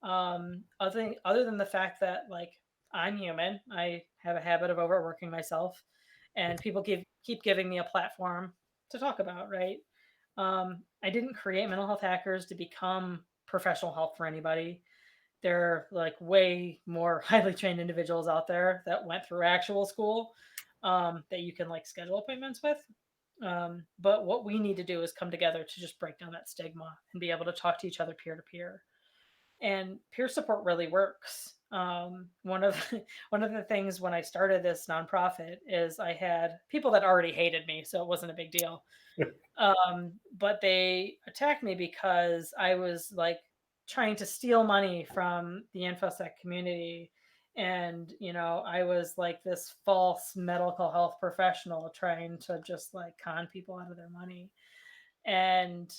Speaker 1: Other than the fact that, like, I'm human, I have a habit of overworking myself, and people keep giving me a platform to talk about. Right? I didn't create Mental Health Hackers to become professional help for anybody. There are like way more highly trained individuals out there that went through actual school, that you can like schedule appointments with. But what we need to do is come together to just break down that stigma and be able to talk to each other peer to peer. And peer support really works. One of the things when I started this nonprofit is I had people that already hated me, so it wasn't a big deal. But they attacked me because I was like trying to steal money from the InfoSec community. And, I was like this false medical health professional trying to just like con people out of their money. And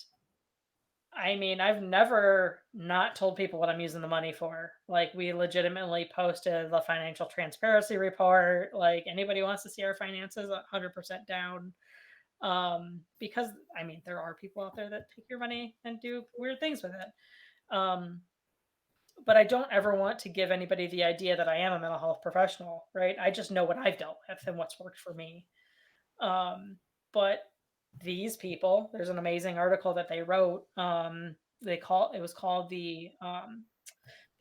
Speaker 1: I mean, I've never not told people what I'm using the money for. Like, we legitimately posted the financial transparency report. Like, anybody wants to see our finances 100% down. Because I mean, there are people out there that take your money and do weird things with it. But I don't ever want to give anybody the idea that I am a mental health professional, right? I just know what I've dealt with and what's worked for me. But these people, there's an amazing article that they wrote. It was called the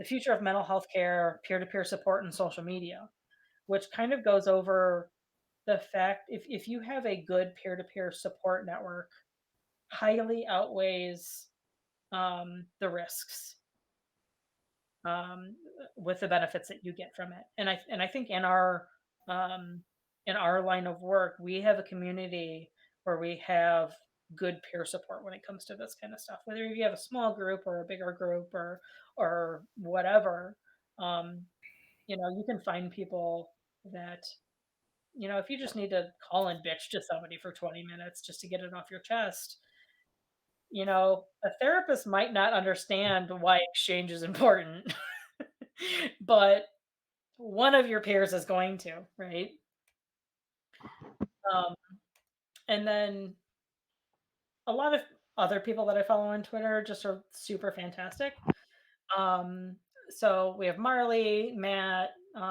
Speaker 1: future of mental health care, peer-to-peer support and social media, which kind of goes over the fact if you have a good peer-to-peer support network, highly outweighs the risks, with the benefits that you get from it. And I think in our line of work, we have a community where we have good peer support when it comes to this kind of stuff. Whether you have a small group or a bigger group or whatever, you can find people that, if you just need to call and bitch to somebody for 20 minutes just to get it off your chest, a therapist might not understand why exchange is important, but one of your peers is going to, right? Um, and then a lot of other people that I follow on Twitter just are super fantastic. So we have Marley, Matt,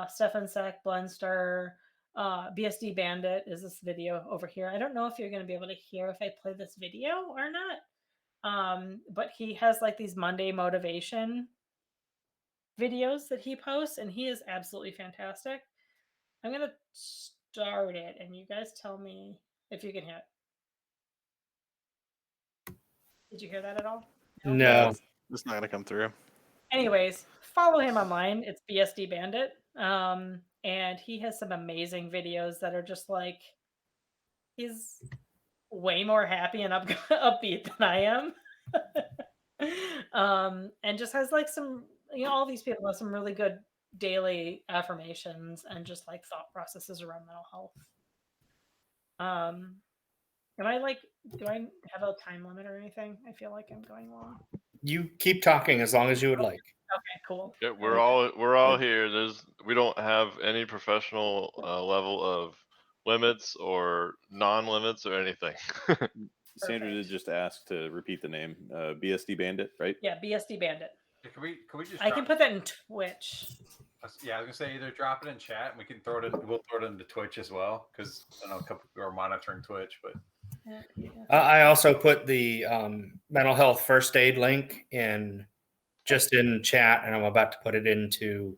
Speaker 1: Stefan Sek, Blenstar, BSD Bandit is this video over here. I don't know if you're going to be able to hear if I play this video or not. But he has like these Monday motivation videos that he posts, and he is absolutely fantastic. I'm going to start it, and you guys tell me if you can hear it. Did you hear that at all?
Speaker 4: No.
Speaker 2: It's not gonna come through.
Speaker 1: Anyways, follow him online. It's BSD Bandit. And he has some amazing videos that are just like, he's way more happy and upbeat than I am. And just has like some, all these people have some really good daily affirmations and just like thought processes around mental health. Do I have a time limit or anything? I feel like I'm going long.
Speaker 4: You keep talking as long as you would like.
Speaker 1: Okay, cool.
Speaker 3: Yeah, we're all here. We don't have any professional level of limits or non-limits or anything.
Speaker 5: Sandra did just ask to repeat the name. BSD Bandit, right?
Speaker 1: Yeah, BSD Bandit.
Speaker 6: Yeah, can we just?
Speaker 1: I can put that in Twitch.
Speaker 6: Yeah, I was gonna say either drop it in chat, and we can throw it in. We'll throw it into Twitch as well, because I know a couple people are monitoring Twitch. But
Speaker 4: I also put the mental health first aid link in chat, and I'm about to put it into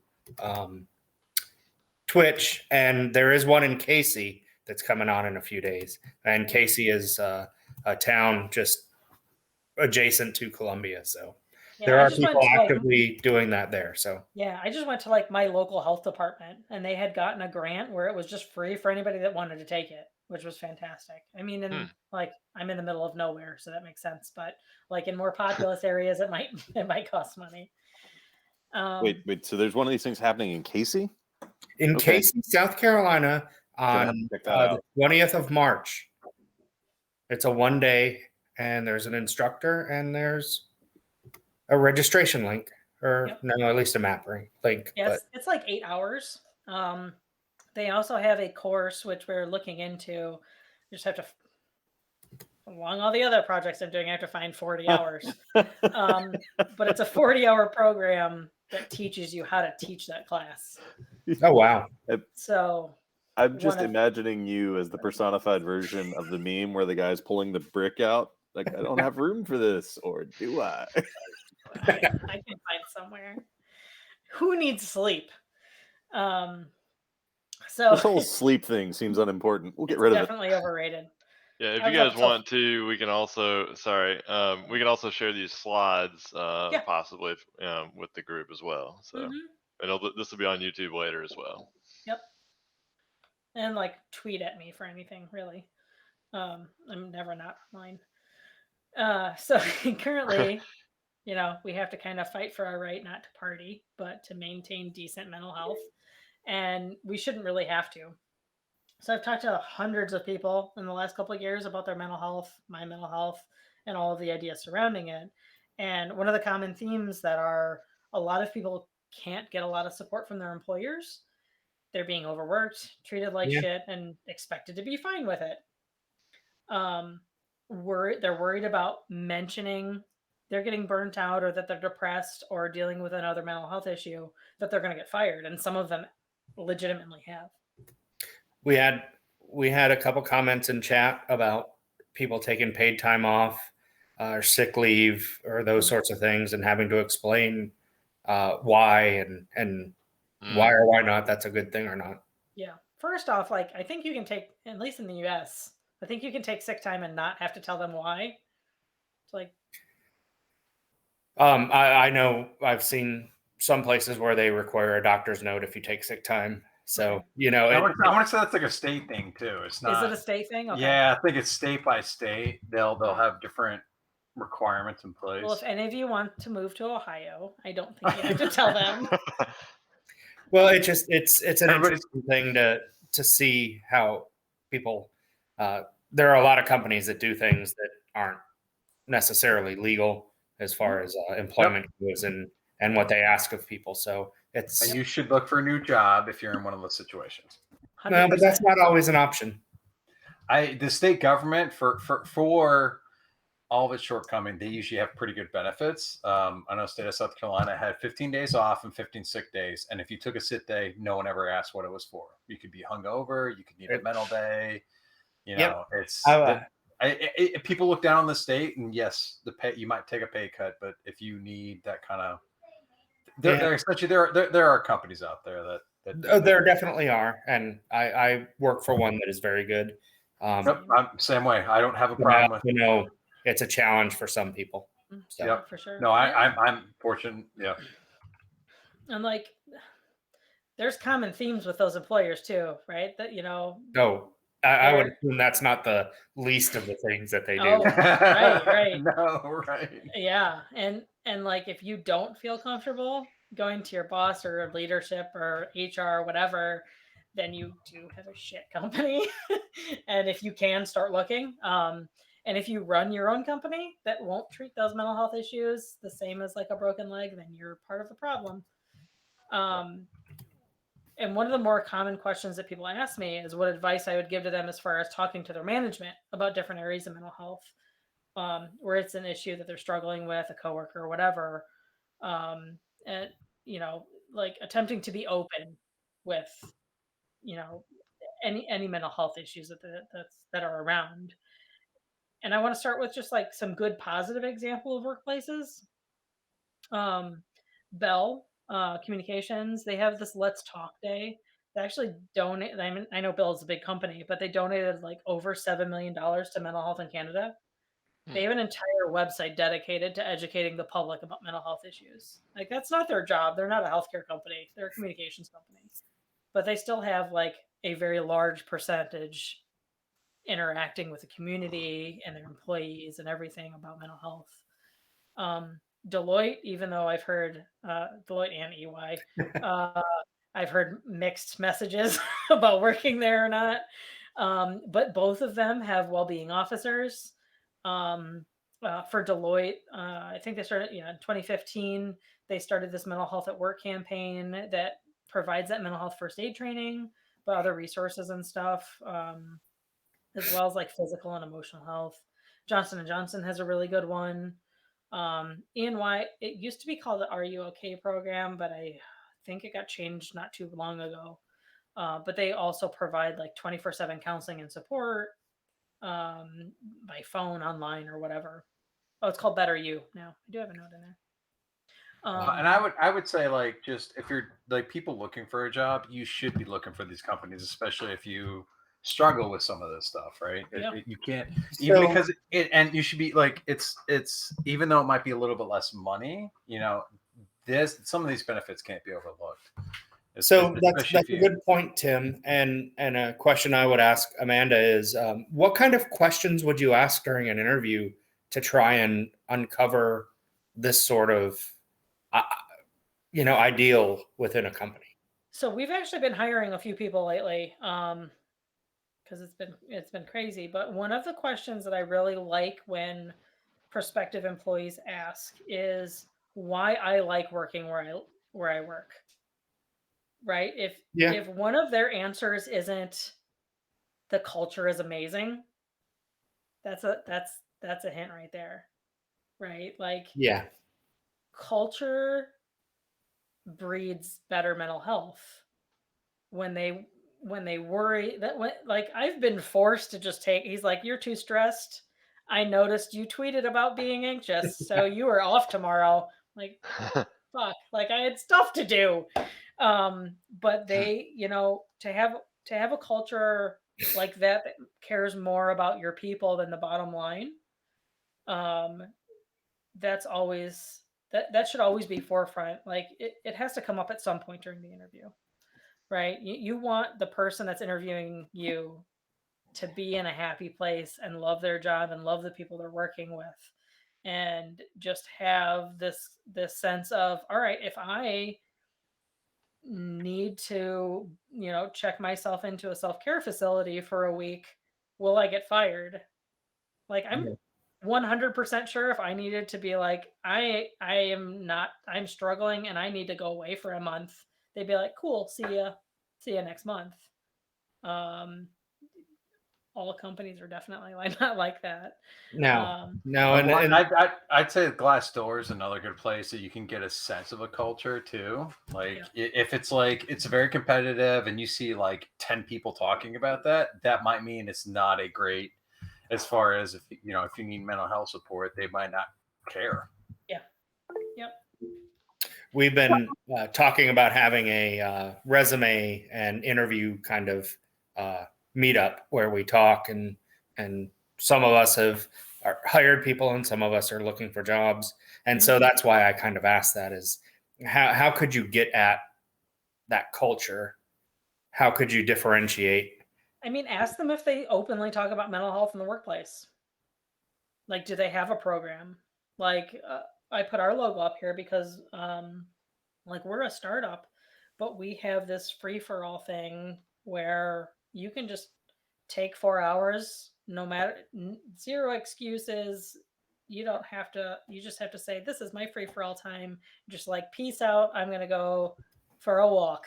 Speaker 4: Twitch. And there is one in Casey that's coming on in a few days. And Casey is a town just adjacent to Columbia, so there are people actively doing that there. So
Speaker 1: yeah, I just went to like my local health department, and they had gotten a grant where it was just free for anybody that wanted to take it, which was fantastic. I mean, like I'm in the middle of nowhere, so that makes sense. But like in more populous areas, it might cost money.
Speaker 5: Wait. So there's one of these things happening in Casey?
Speaker 4: In Casey, South Carolina, on the 20th of March. It's a 1 day, and there's an instructor, and there's a registration link, or no, at least a map link.
Speaker 1: Yes, it's like 8 hours. They also have a course which we're looking into. You just have to, along all the other projects I'm doing, I have to find 40 hours. But it's a 40-hour program that teaches you how to teach that class.
Speaker 4: Oh, wow.
Speaker 1: So
Speaker 5: I'm just imagining you as the personified version of the meme where the guy's pulling the brick out. Like, I don't have room for this, or do I?
Speaker 1: I can find somewhere. Who needs sleep? So
Speaker 5: this whole sleep thing seems unimportant. We'll get rid of it.
Speaker 1: Definitely overrated.
Speaker 3: Yeah, if you guys want to, we can also we can also share these slides possibly with the group as well. So and this will be on YouTube later as well.
Speaker 1: Yep. And like tweet at me for anything, really. I'm never not online. So currently, we have to kind of fight for our right not to party, but to maintain decent mental health. And we shouldn't really have to. So I've talked to hundreds of people in the last couple of years about their mental health, my mental health, and all of the ideas surrounding it. And one of the common themes that are a lot of people can't get a lot of support from their employers. They're being overworked, treated like shit, and expected to be fine with it. They're worried about mentioning they're getting burnt out, or that they're depressed, or dealing with another mental health issue, that they're going to get fired. And some of them legitimately have.
Speaker 4: We had a couple comments in chat about people taking paid time off or sick leave or those sorts of things, and having to explain why and why or why not that's a good thing or not.
Speaker 1: Yeah. First off, like I think you can take, at least in the US, I think you can take sick time and not have to tell them why. It's like
Speaker 4: I know I've seen some places where they require a doctor's note if you take sick time. So,
Speaker 6: I want to say that's like a state thing too. It's not.
Speaker 1: Is it a state thing? Okay.
Speaker 6: Yeah, I think it's state by state. They'll have different requirements in place.
Speaker 1: Well, if any of you want to move to Ohio, I don't think you have to tell them.
Speaker 4: Well, it's an interesting thing to see how people. There are a lot of companies that do things that aren't necessarily legal as far as employment goes and what they ask of people. So
Speaker 6: and you should look for a new job if you're in one of those situations.
Speaker 1: 100%.
Speaker 4: No, but that's not always an option.
Speaker 6: The state government for all of its shortcoming, they usually have pretty good benefits. I know state of South Carolina had 15 days off and 15 sick days. And if you took a sick day, no one ever asked what it was for. You could be hungover, you could need a mental day. You know, it's people look down on the state, and yes, the pay, you might take a pay cut, but if you need that kind of, there are companies out there that
Speaker 4: there definitely are, and I work for one that is very good.
Speaker 6: Yep, I'm same way. I don't have a problem with.
Speaker 4: You know, it's a challenge for some people. So.
Speaker 6: Yep,
Speaker 1: for sure.
Speaker 6: No, I'm fortunate. Yeah.
Speaker 1: And like, there's common themes with those employers too, right? That
Speaker 4: Oh, I would assume that's not the least of the things that they do.
Speaker 1: Oh, right.
Speaker 6: No, right.
Speaker 1: Yeah, and like if you don't feel comfortable going to your boss or leadership or HR or whatever, then you do have a shit company. And if you can, start looking. And if you run your own company that won't treat those mental health issues the same as like a broken leg, then you're part of the problem. And one of the more common questions that people ask me is what advice I would give to them as far as talking to their management about different areas of mental health, where it's an issue that they're struggling with, a coworker or whatever. And, like attempting to be open with, any mental health issues that are around. And I want to start with just like some good positive example of workplaces. Bell Communications, they have this Let's Talk Day. They actually donate. I mean, I know Bell is a big company, but they donated like over $7 million to mental health in Canada. They have an entire website dedicated to educating the public about mental health issues. Like that's not their job. They're not a healthcare company. They're a communications company, but they still have like a very large percentage interacting with the community and their employees and everything about mental health. Deloitte, even though I've heard Deloitte and EY, I've heard mixed messages about working there or not. But both of them have well-being officers. For Deloitte, I think they started, in 2015, they started this mental health at work campaign that provides that mental health first aid training, but other resources and stuff, as well as like physical and emotional health. Johnson & Johnson has a really good one. E&Y, it used to be called the Are You OK program, but I think it got changed not too long ago. But they also provide like 24/7 counseling and support by phone, online, or whatever. Oh, it's called Better You now. I do have a note in there.
Speaker 6: And I would say like just if you're like people looking for a job, you should be looking for these companies, especially if you struggle with some of this stuff, right? You can't even because and you should be like it's even though it might be a little bit less money, some of these benefits can't be overlooked.
Speaker 4: So that's a good point, Tim. And a question I would ask Amanda is, what kind of questions would you ask during an interview to try and uncover this sort of, ideal within a company?
Speaker 1: So we've actually been hiring a few people lately, because it's been crazy. But one of the questions that I really like when prospective employees ask is why I like working where I work. Right? If one of their answers isn't the culture is amazing, that's a hint right there. Right? Like culture breeds better mental health when they worry that like I've been forced to just he's like, you're too stressed. I noticed you tweeted about being anxious, so you are off tomorrow. Like, fuck, like I had stuff to do. But they, to have a culture like that cares more about your people than the bottom line. That's always that should always be forefront. Like it has to come up at some point during the interview, right? You want the person that's interviewing you to be in a happy place and love their job and love the people they're working with, and just have this sense of, all right, if I need to, check myself into a self-care facility for a week, will I get fired? Like I'm 100% sure if I needed to be like, I'm struggling and I need to go away for a month, they'd be like, cool, see ya next month. all companies are definitely not like that.
Speaker 4: No,
Speaker 6: I'd say Glassdoor is another good place that you can get a sense of a culture too. Like if it's like it's very competitive and you see like 10 people talking about that, that might mean it's not a great, as far as if you need mental health support, they might not care.
Speaker 1: Yeah. Yep.
Speaker 4: We've been talking about having a resume and interview kind of meetup where we talk, and some of us have hired people and some of us are looking for jobs. And so that's why I kind of asked that is how could you get at that culture? How could you differentiate?
Speaker 1: I mean, ask them if they openly talk about mental health in the workplace. Like, do they have a program? Like, I put our logo up here because, like, we're a startup, but we have this free-for-all thing where you can just take 4 hours, no matter, zero excuses. You don't have to, you just have to say, this is my free-for-all time. Just like, peace out. I'm going to go for a walk,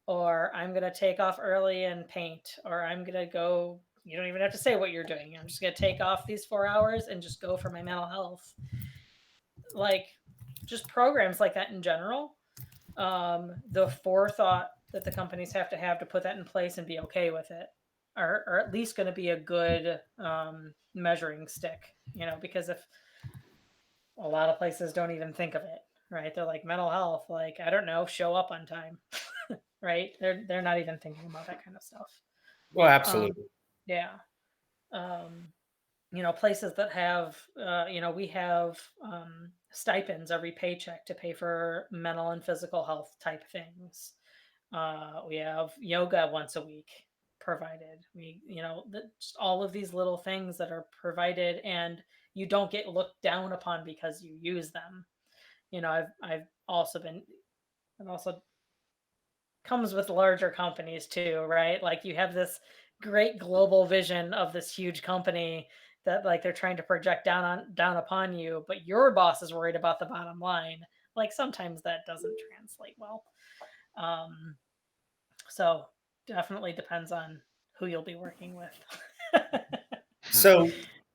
Speaker 1: or I'm going to take off early and paint, or I'm going to go, you don't even have to say what you're doing. I'm just going to take off these 4 hours and just go for my mental health. Like, just programs like that in general. The forethought that the companies have to put that in place and be okay with it are at least going to be a good measuring stick, because if a lot of places don't even think of it, right? They're like, mental health, like, I don't know, show up on time. Right? They're not even thinking about that kind of stuff.
Speaker 4: Well, absolutely.
Speaker 1: Yeah. Places that have, we have stipends every paycheck to pay for mental and physical health type things. We have yoga once a week provided. Just all of these little things that are provided, and you don't get looked down upon because you use them. I've also comes with larger companies too, right? Like, you have this great global vision of this huge company that, like, they're trying to project down upon you, but your boss is worried about the bottom line. Like, sometimes that doesn't translate well. So definitely depends on who you'll be working with.
Speaker 4: So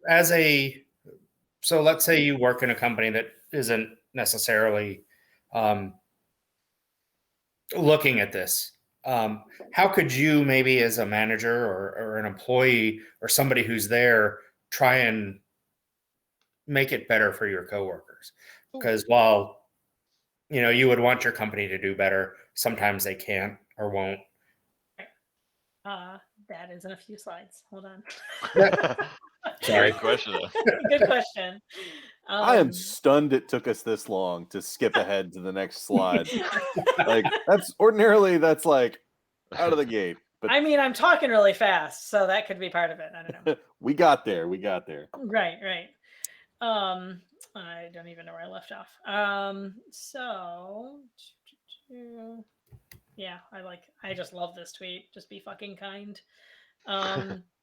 Speaker 4: let's say you work in a company that isn't necessarily looking at this. How could you, maybe as a manager or an employee or somebody who's there, try and make it better for your coworkers? Because while you would want your company to do better, sometimes they can't or won't.
Speaker 1: That is in a few slides. Hold on.
Speaker 4: Sorry.
Speaker 3: Great question.
Speaker 1: Good question.
Speaker 5: I am stunned it took us this long to skip ahead to the next slide. Like, that's like out of the gate.
Speaker 1: But I mean, I'm talking really fast, so that could be part of it. I don't know.
Speaker 5: We got there.
Speaker 1: Right. I don't even know where I left off. So yeah, I just love this tweet. Just be fucking kind.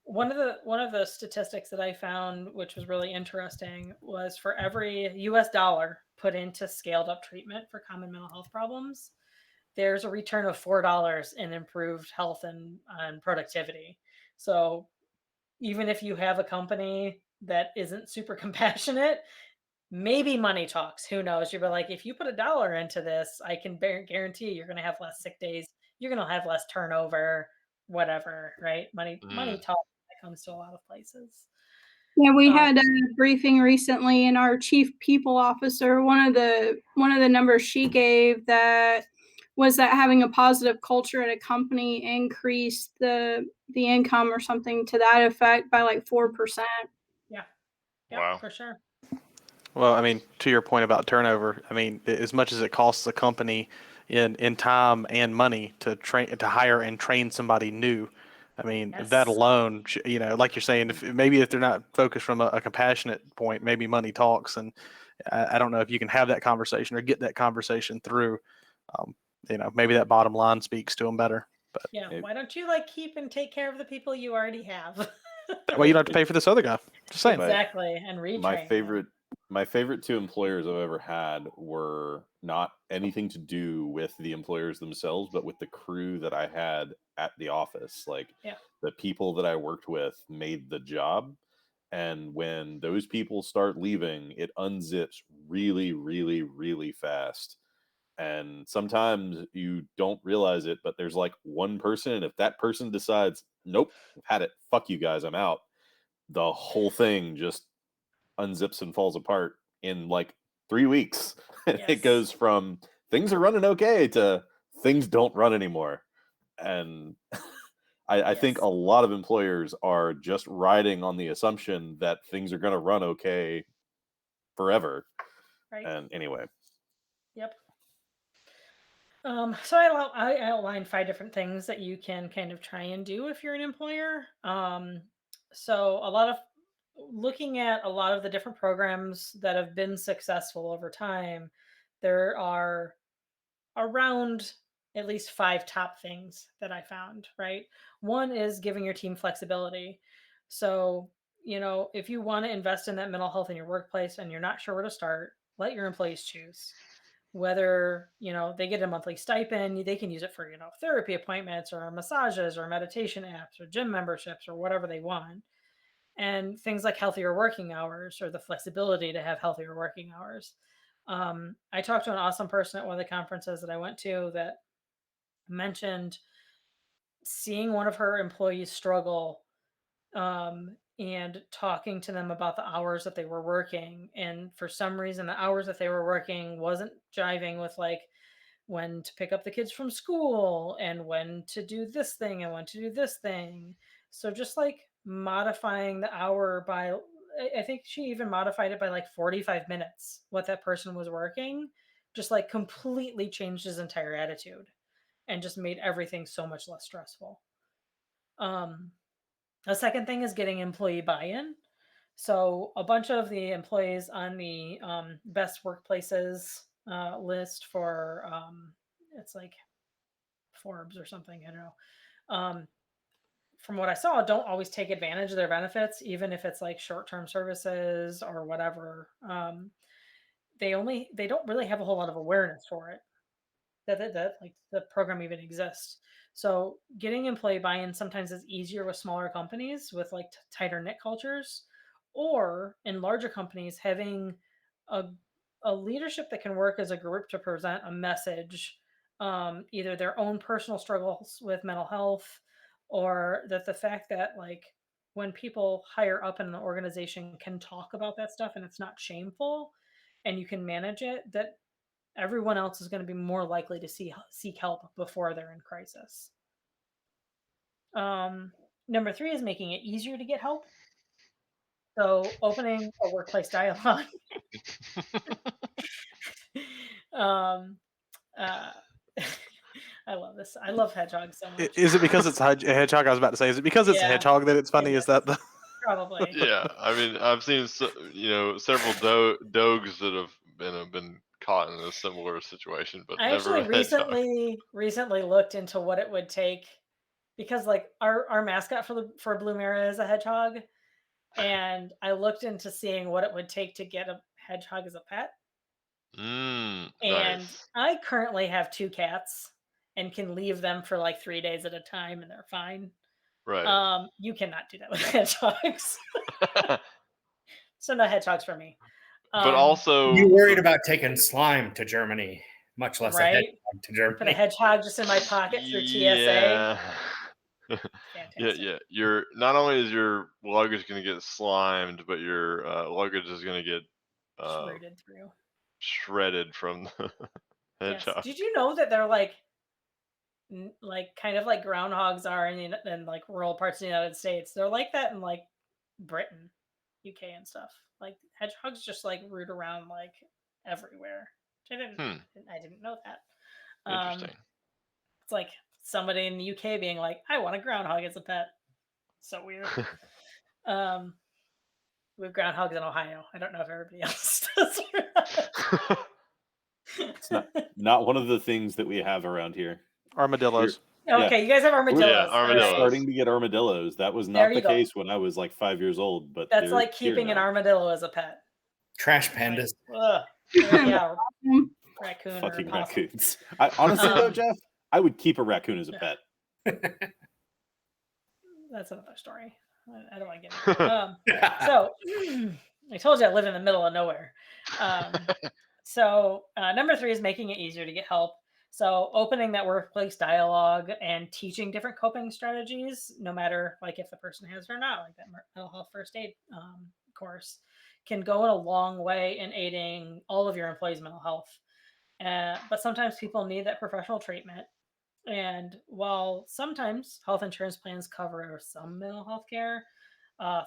Speaker 1: One of the statistics that I found, which was really interesting, was for every US dollar put into scaled up treatment for common mental health problems, there's a return of $4 in improved health and productivity. So even if you have a company that isn't super compassionate, maybe money talks. Who knows? You'll be like, if you put $1 into this, I can guarantee you're going to have less sick days. You're going to have less turnover, whatever, right? Money talks when it comes to a lot of places.
Speaker 7: Yeah, we had a briefing recently, and our chief people officer, one of the numbers she gave that was that having a positive culture at a company increased the income or something to that effect by like 4%.
Speaker 1: Yeah,
Speaker 3: wow,
Speaker 1: for sure.
Speaker 2: Well, I mean, to your point about turnover, I mean, as much as it costs a company in time and money to hire and train somebody new, I mean, that alone, like you're saying, if they're not focused from a compassionate point, maybe money talks. And I don't know if you can have that conversation or get that conversation through. Maybe that bottom line speaks to them better. But
Speaker 1: yeah, why don't you keep and take care of the people you already have?
Speaker 2: That way you don't have to pay for this other guy. Just saying.
Speaker 1: Exactly, and retrain.
Speaker 5: My favorite My favorite 2 employers I've ever had were not anything to do with the employers themselves, but with the crew that I had at the office. Like, the people that I worked with made the job. And when those people start leaving, it unzips really, really, really fast. And sometimes you don't realize it, but there's like one person, and if that person decides, nope, I've had it, fuck you guys, I'm out, the whole thing just unzips and falls apart in like 3 weeks. It goes from things are running okay to things don't run anymore. And I think a lot of employers are just riding on the assumption that things are going to run okay forever.
Speaker 1: Right.
Speaker 5: And anyway.
Speaker 1: Yep. So I outlined 5 different things that you can kind of try and do if you're an employer. So a lot of looking at a lot of the different programs that have been successful over time, there are around at least 5 top things that I found, right? One is giving your team flexibility. So, if you want to invest in that mental health in your workplace and you're not sure where to start, let your employees choose. Whether, they get a monthly stipend, they can use it for, therapy appointments or massages or meditation apps or gym memberships or whatever they want. And things like healthier working hours or the flexibility to have healthier working hours. I talked to an awesome person at one of the conferences that I went to that mentioned seeing one of her employees struggle and talking to them about the hours that they were working. And for some reason, the hours that they were working wasn't jiving with like when to pick up the kids from school and when to do this thing and when to do this thing. So just like modifying the hour by, I think she even modified it by like 45 minutes, what that person was working, just like completely changed his entire attitude and just made everything so much less stressful. The second thing is getting employee buy-in. So a bunch of the employees on the best workplaces list for it's like Forbes or something, I don't know. From what I saw, don't always take advantage of their benefits, even if it's like short-term services or whatever. They don't really have a whole lot of awareness for it that like the program even exists. So getting employee buy-in sometimes is easier with smaller companies with like tighter knit cultures, or in larger companies having a leadership that can work as a group to present a message, either their own personal struggles with mental health, or that the fact that like when people higher up in the organization can talk about that stuff and it's not shameful and you can manage it, that everyone else is going to be more likely to seek help before they're in crisis. Number 3 is making it easier to get help. So opening a workplace dialogue. I love this. I love hedgehogs so much.
Speaker 2: Is it because it's a hedgehog? I was about to say, is it because it's a hedgehog that it's funny? Is that the
Speaker 1: probably?
Speaker 3: Yeah, I mean, I've seen several dogs that have been caught in a similar situation, but
Speaker 1: I
Speaker 3: never
Speaker 1: actually
Speaker 3: a hedgehog.
Speaker 1: recently looked into what it would take, because like our mascot for Blue Mara is a hedgehog, and I looked into seeing what it would take to get a hedgehog as a pet. And
Speaker 3: Nice.
Speaker 1: I currently have 2 cats and can leave them for like 3 days at a time and they're fine.
Speaker 3: Right.
Speaker 1: You cannot do that with hedgehogs. So no hedgehogs for me.
Speaker 3: But also,
Speaker 4: you worried about taking slime to Germany, much less a
Speaker 1: right?
Speaker 4: hedgehog to Germany.
Speaker 1: Put a hedgehog just in my pocket through TSA.
Speaker 3: Yeah.
Speaker 1: Fantastic.
Speaker 3: You're not only is your luggage going to get slimed, but your luggage is going to get shredded from the hedgehog.
Speaker 1: Yes. Did you know that they're like kind of like groundhogs are in like rural parts of the United States? They're like that in like Britain, UK, and stuff. Like hedgehogs just like root around like everywhere. I didn't know that.
Speaker 3: Interesting.
Speaker 1: It's like somebody in the UK being like, I want a groundhog as a pet. So weird. We have groundhogs in Ohio. I don't know if everybody else does.
Speaker 5: It's not one of the things that we have around here.
Speaker 2: Armadillos.
Speaker 1: Okay, you guys have armadillos.
Speaker 3: Yeah, armadillos.
Speaker 5: We're starting to get armadillos. That was not the case when I was like 5 years old. But
Speaker 1: that's like keeping an armadillo as a pet.
Speaker 4: Trash pandas.
Speaker 1: Yeah, raccoon
Speaker 5: Fucking
Speaker 1: or possum.
Speaker 5: raccoons. Honestly, though, Jeff, I would keep a raccoon as a pet.
Speaker 1: That's another story. I don't want to get into it. So I told you I live in the middle of nowhere. So number 3 is making it easier to get help. So opening that workplace dialogue and teaching different coping strategies, no matter like if the person has it or not, like that mental health first aid course, can go in a long way in aiding all of your employees' mental health. But sometimes people need that professional treatment. And while sometimes health insurance plans cover some mental health care,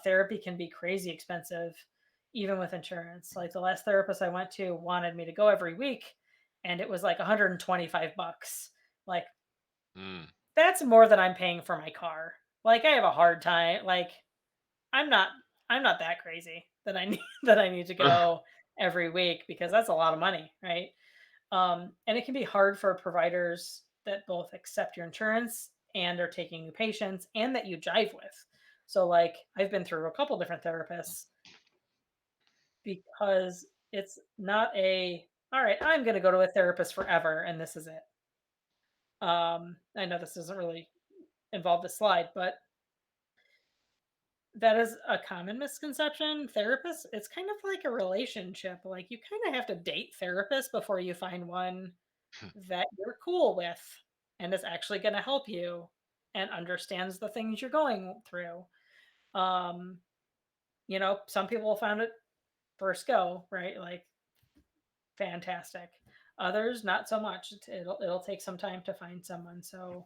Speaker 1: therapy can be crazy expensive, even with insurance. Like the last therapist I went to wanted me to go every week, and it was like $125. Like, that's more than I'm paying for my car. Like, I have a hard time. Like, I'm not that crazy that I need to go every week, because that's a lot of money, right? And it can be hard for providers that both accept your insurance and are taking new patients and that you jive with. So like I've been through a couple different therapists because it's not all right, I'm going to go to a therapist forever and this is it. I know this doesn't really involve the slide, but that is a common misconception. Therapists, it's kind of like a relationship. Like you kind of have to date therapists before you find one that you're cool with and is actually going to help you and understands the things you're going through. Some people found it first go, right? Like fantastic. Others not so much. It'll take some time to find someone. So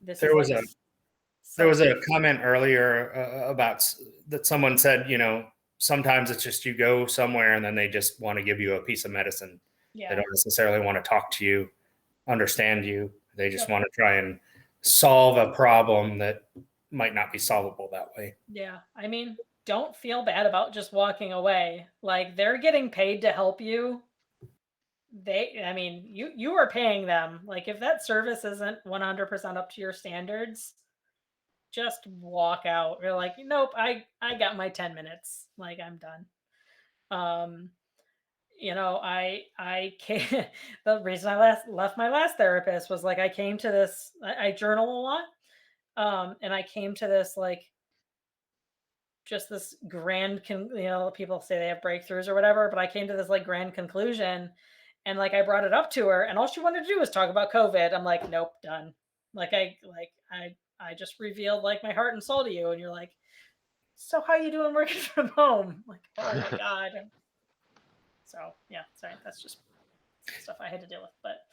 Speaker 4: there was a comment earlier about that someone said, sometimes it's just you go somewhere and then they just want to give you a piece of medicine. Yeah. They don't necessarily want to talk to you, understand you. They just want to try and solve a problem that might not be solvable that way.
Speaker 1: Yeah. I mean, don't feel bad about just walking away. Like they're getting paid to help you. You are paying them. Like if that service isn't 100% up to your standards, just walk out. You're like, nope, I got my 10 minutes. Like I'm done. I came, the reason I left my last therapist was like I came to this, I journal a lot, and I came to this like just this grand people say they have breakthroughs or whatever, but I came to this like grand conclusion, and like I brought it up to her, and all she wanted to do was talk about COVID. I'm like, nope, done. I just revealed like my heart and soul to you, and you're like, so how you doing working from home? Like, oh my god. So yeah, sorry, that's just stuff I had to deal with. But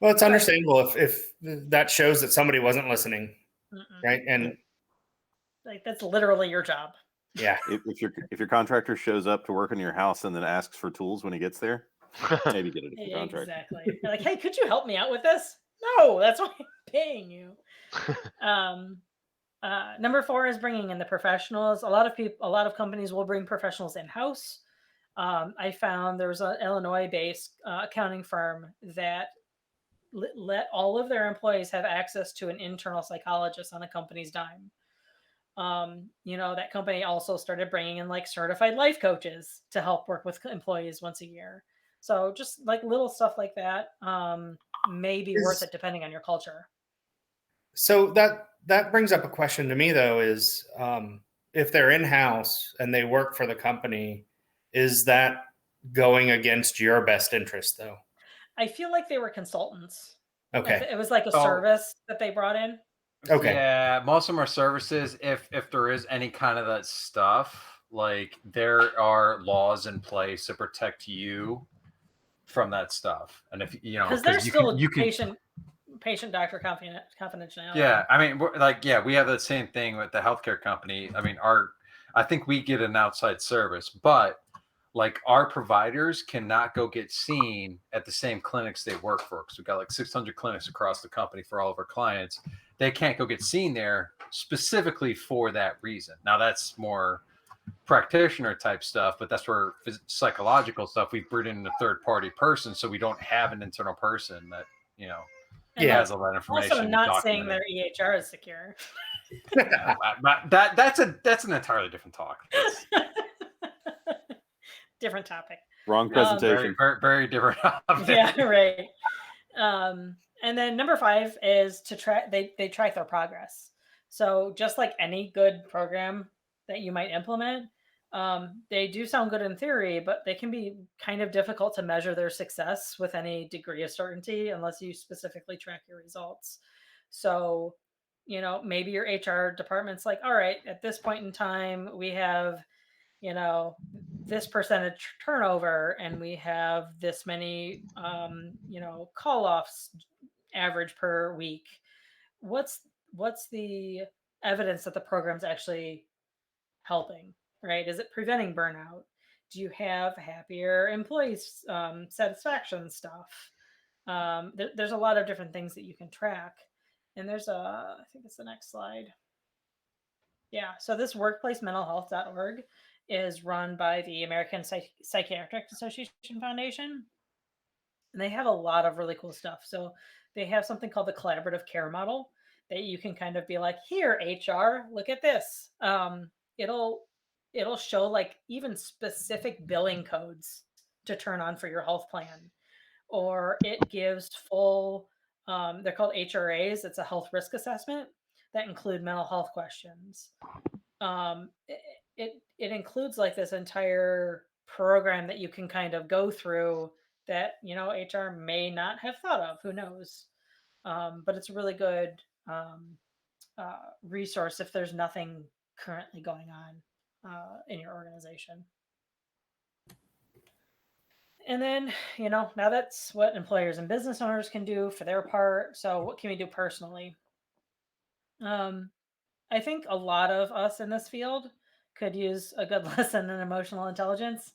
Speaker 4: well, it's understandable if that shows that somebody wasn't listening, right? And
Speaker 1: like that's literally your job.
Speaker 4: Yeah.
Speaker 5: If your contractor shows up to work in your house and then asks for tools when he gets there, maybe get a different contract.
Speaker 1: Exactly. You're like, hey, could you help me out with this? No, that's why I'm paying you. Number 4 is bringing in the professionals. A lot of companies will bring professionals in-house. I found there was an Illinois-based accounting firm that let all of their employees have access to an internal psychologist on a company's dime. That company also started bringing in like certified life coaches to help work with employees once a year. So just like little stuff like that may be worth it depending on your culture.
Speaker 4: So that brings up a question to me though, is if they're in-house and they work for the company, is that going against your best interest though?
Speaker 1: I feel like they were consultants.
Speaker 4: Okay.
Speaker 1: It was like a service that they brought in.
Speaker 6: Okay. Yeah, most of them are services. If there is any kind of that stuff, like there are laws in place to protect you from that stuff. And if
Speaker 1: because there's still patient doctor confidentiality.
Speaker 6: Yeah, I mean, we have the same thing with the healthcare company. I mean, I think we get an outside service, but like our providers cannot go get seen at the same clinics they work for, because we've got like 600 clinics across the company for all of our clients. They can't go get seen there specifically for that reason. Now that's more practitioner type stuff, but that's where psychological stuff, we bring in a third party person, so we don't have an internal person that has all that information.
Speaker 1: Also, not saying their EHR is secure.
Speaker 6: That's an entirely different talk.
Speaker 1: different topic.
Speaker 5: Wrong presentation.
Speaker 6: Very, very different.
Speaker 1: Yeah, right. And then number 5 is to track. They track their progress. So just like any good program that you might implement, they do sound good in theory, but they can be kind of difficult to measure their success with any degree of certainty unless you specifically track your results. So, maybe your HR department's like, all right, at this point in time, we have, this percentage turnover and we have this many, call offs average per week. What's the evidence that the program's actually helping, right? Is it preventing burnout? Do you have happier employees, satisfaction stuff? There's a lot of different things that you can track. And there's I think it's the next slide. Yeah, so this workplacementalhealth.org is run by the American Psychiatric Association Foundation. And they have a lot of really cool stuff. So they have something called the collaborative care model that you can kind of be like, here, HR, look at this. It'll show like even specific billing codes to turn on for your health plan, or it gives full. They're called HRAs. It's a health risk assessment that include mental health questions. It includes like this entire program that you can kind of go through that HR may not have thought of. Who knows? But it's a really good resource if there's nothing currently going on in your organization. And then, now that's what employers and business owners can do for their part. So what can we do personally? I think a lot of us in this field could use a good lesson in emotional intelligence.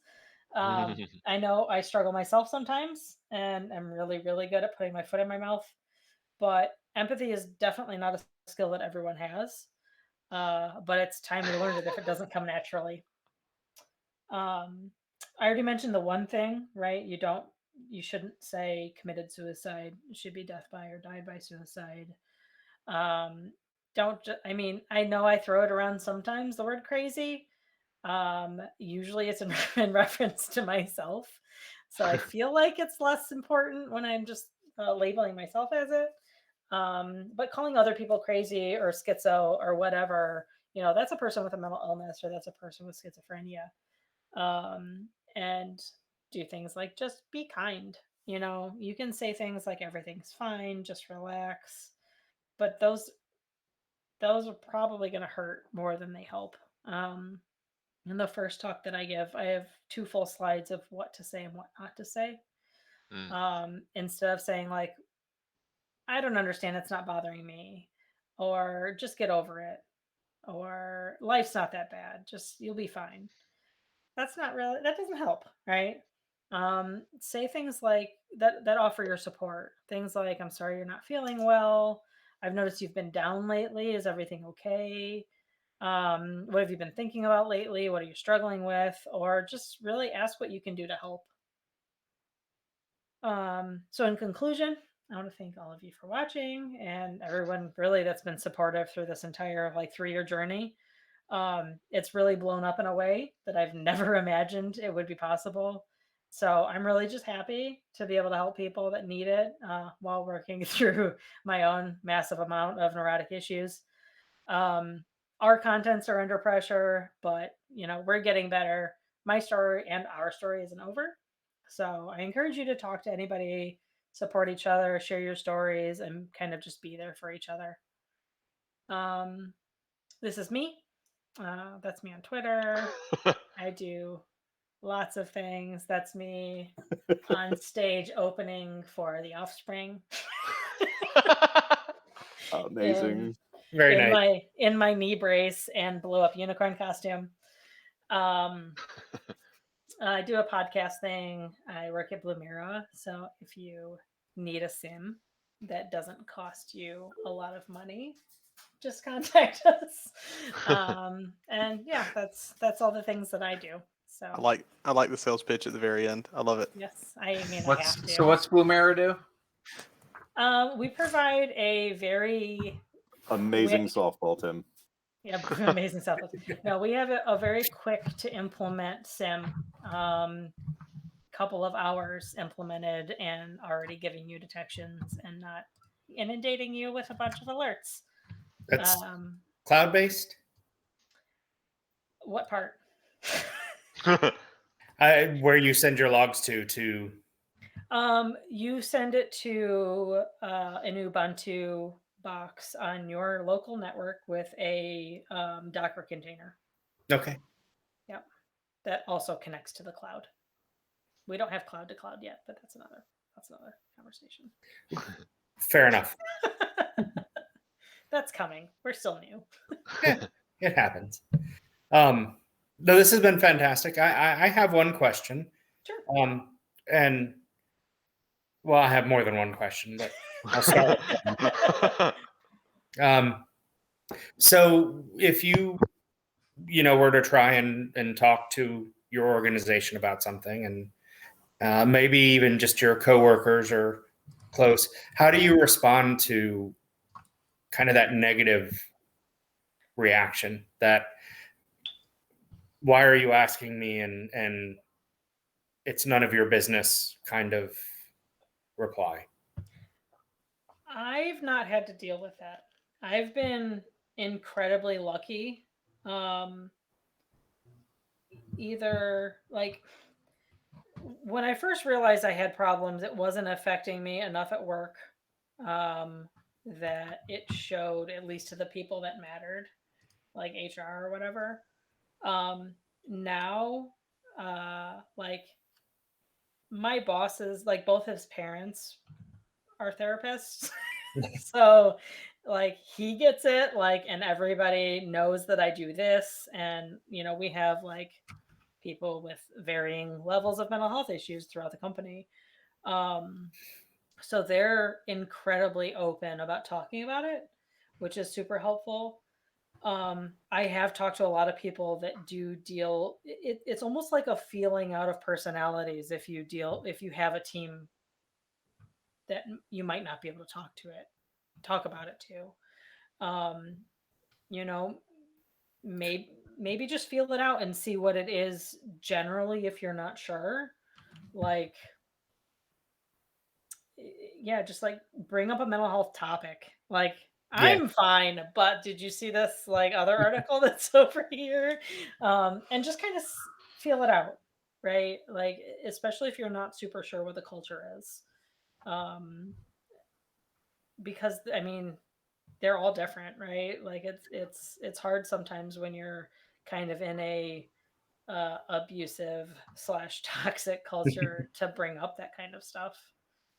Speaker 1: I know I struggle myself sometimes, and I'm really, really good at putting my foot in my mouth. But empathy is definitely not a skill that everyone has. But it's time we learn it if it doesn't come naturally. I already mentioned the one thing, right? You shouldn't say committed suicide. It should be death by or died by suicide. I know I throw it around sometimes, the word crazy. Usually it's in reference to myself. So I feel like it's less important when I'm just labeling myself as it. But calling other people crazy or schizo or whatever, that's a person with a mental illness or that's a person with schizophrenia. And do things like just be kind. You can say things like everything's fine, just relax. But those are probably going to hurt more than they help. In the first talk that I give, I have 2 full slides of what to say and what not to say. Instead of saying like, I don't understand, it's not bothering me, or just get over it, or life's not that bad, just you'll be fine. That doesn't help, right? Say things like that offer your support. Things like, I'm sorry you're not feeling well. I've noticed you've been down lately. Is everything okay? What have you been thinking about lately? What are you struggling with? Or just really ask what you can do to help. So in conclusion, I want to thank all of you for watching and everyone really that's been supportive through this entire 3-year journey. It's really blown up in a way that I've never imagined it would be possible. So I'm really just happy to be able to help people that need it while working through my own massive amount of neurotic issues. Our contents are under pressure, but we're getting better. My story and our story isn't over. So I encourage you to talk to anybody, support each other, share your stories, and kind of just be there for each other. This is me. That's me on Twitter. I do lots of things. That's me on stage opening for The Offspring.
Speaker 5: Amazing.
Speaker 4: Very nice.
Speaker 1: In my knee brace and blow up unicorn costume. I do a podcast thing. I work at Blue Mirror. So if you need a sim that doesn't cost you a lot of money, just contact us. And yeah, that's all the things that I do. So
Speaker 2: I like the sales pitch at the very end. I love it.
Speaker 1: Yes, I mean,
Speaker 6: I have to. So what's Blue Mirror do?
Speaker 1: We provide a very
Speaker 5: amazing softball, Tim.
Speaker 1: Yeah, amazing stuff. No, we have a very quick to implement sim. Couple of hours implemented and already giving you detections and not inundating you with a bunch of alerts.
Speaker 4: That's cloud-based?
Speaker 1: What part?
Speaker 4: Where you send your logs to
Speaker 1: you send it to an Ubuntu box on your local network with a Docker container.
Speaker 4: Okay.
Speaker 1: Yep. That also connects to the cloud. We don't have cloud to cloud yet, but that's another conversation.
Speaker 4: Fair enough.
Speaker 1: That's coming. We're still new.
Speaker 4: It happens. No, this has been fantastic. I have one question.
Speaker 1: Sure.
Speaker 4: And well, I have more than one question, but I'll start. So if you were to try and talk to your organization about something, and maybe even just your coworkers or close, how do you respond to kind of that negative reaction? That why are you asking me, and it's none of your business kind of reply?
Speaker 1: I've not had to deal with that. I've been incredibly lucky. Either like when I first realized I had problems, it wasn't affecting me enough at work that it showed, at least to the people that mattered, like HR or whatever. Now, like my bosses, like both his parents are therapists. So like he gets it, like, and everybody knows that I do this. And, we have like people with varying levels of mental health issues throughout the company. So they're incredibly open about talking about it, which is super helpful. I have talked to a lot of people that do deal. It's almost like a feeling out of personalities if you have a team that you might not be able to talk about it to. Maybe just feel it out and see what it is generally if you're not sure. Like, yeah, just like bring up a mental health topic. Like, I'm fine, but did you see this like other article that's over here? And just kind of feel it out, right? Like, especially if you're not super sure what the culture is. Because I mean, they're all different, right? Like it's hard sometimes when you're kind of in a abusive / toxic culture to bring up that kind of stuff.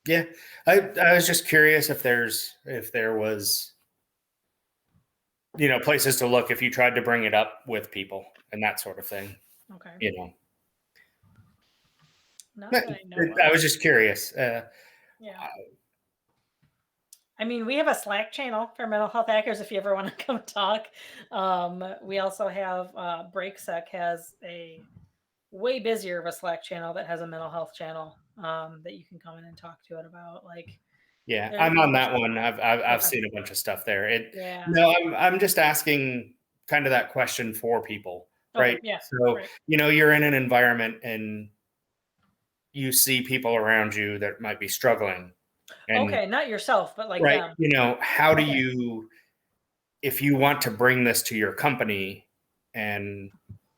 Speaker 4: Yeah, I was just curious if there was places to look if you tried to bring it up with people and that sort of thing.
Speaker 1: Okay.
Speaker 4: I was just curious.
Speaker 1: Yeah. I mean, we have a Slack channel for mental health hackers if you ever want to come talk. We also have BreakSec has a way busier of a Slack channel that has a mental health channel that you can come in and talk to it about. Like,
Speaker 4: yeah, I'm on that one. I've seen a bunch of stuff there. No, I'm just asking kind of that question for people, right?
Speaker 1: Yeah.
Speaker 4: So you're in an environment and you see people around you that might be struggling.
Speaker 1: Okay, not yourself, but like
Speaker 4: right.
Speaker 1: them.
Speaker 4: How do you, if you want to bring this to your company and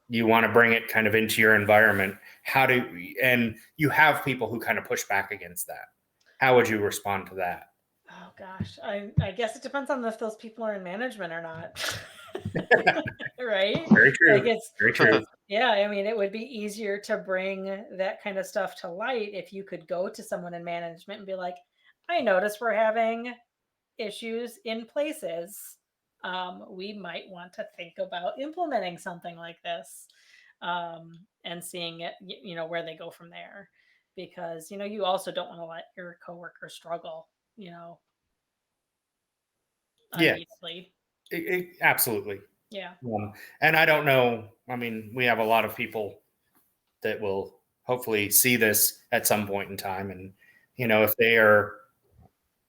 Speaker 4: you want to bring it kind of into your environment, and you have people who kind of push back against that, how would you respond to that?
Speaker 1: Oh gosh, I guess it depends on if those people are in management or not. Right?
Speaker 4: Very true.
Speaker 1: Like
Speaker 4: very true.
Speaker 1: Yeah, I mean, it would be easier to bring that kind of stuff to light if you could go to someone in management and be like, I notice we're having issues in places. We might want to think about implementing something like this and seeing it, where they go from there. Because, you also don't want to let your coworker struggle, uneasily.
Speaker 4: Absolutely.
Speaker 1: Yeah.
Speaker 4: And I don't know. I mean, we have a lot of people that will hopefully see this at some point in time. And, if they are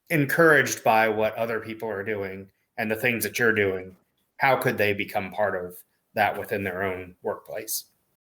Speaker 4: encouraged by what other people are doing and the things that you're doing, how could they become part of that within their own workplace?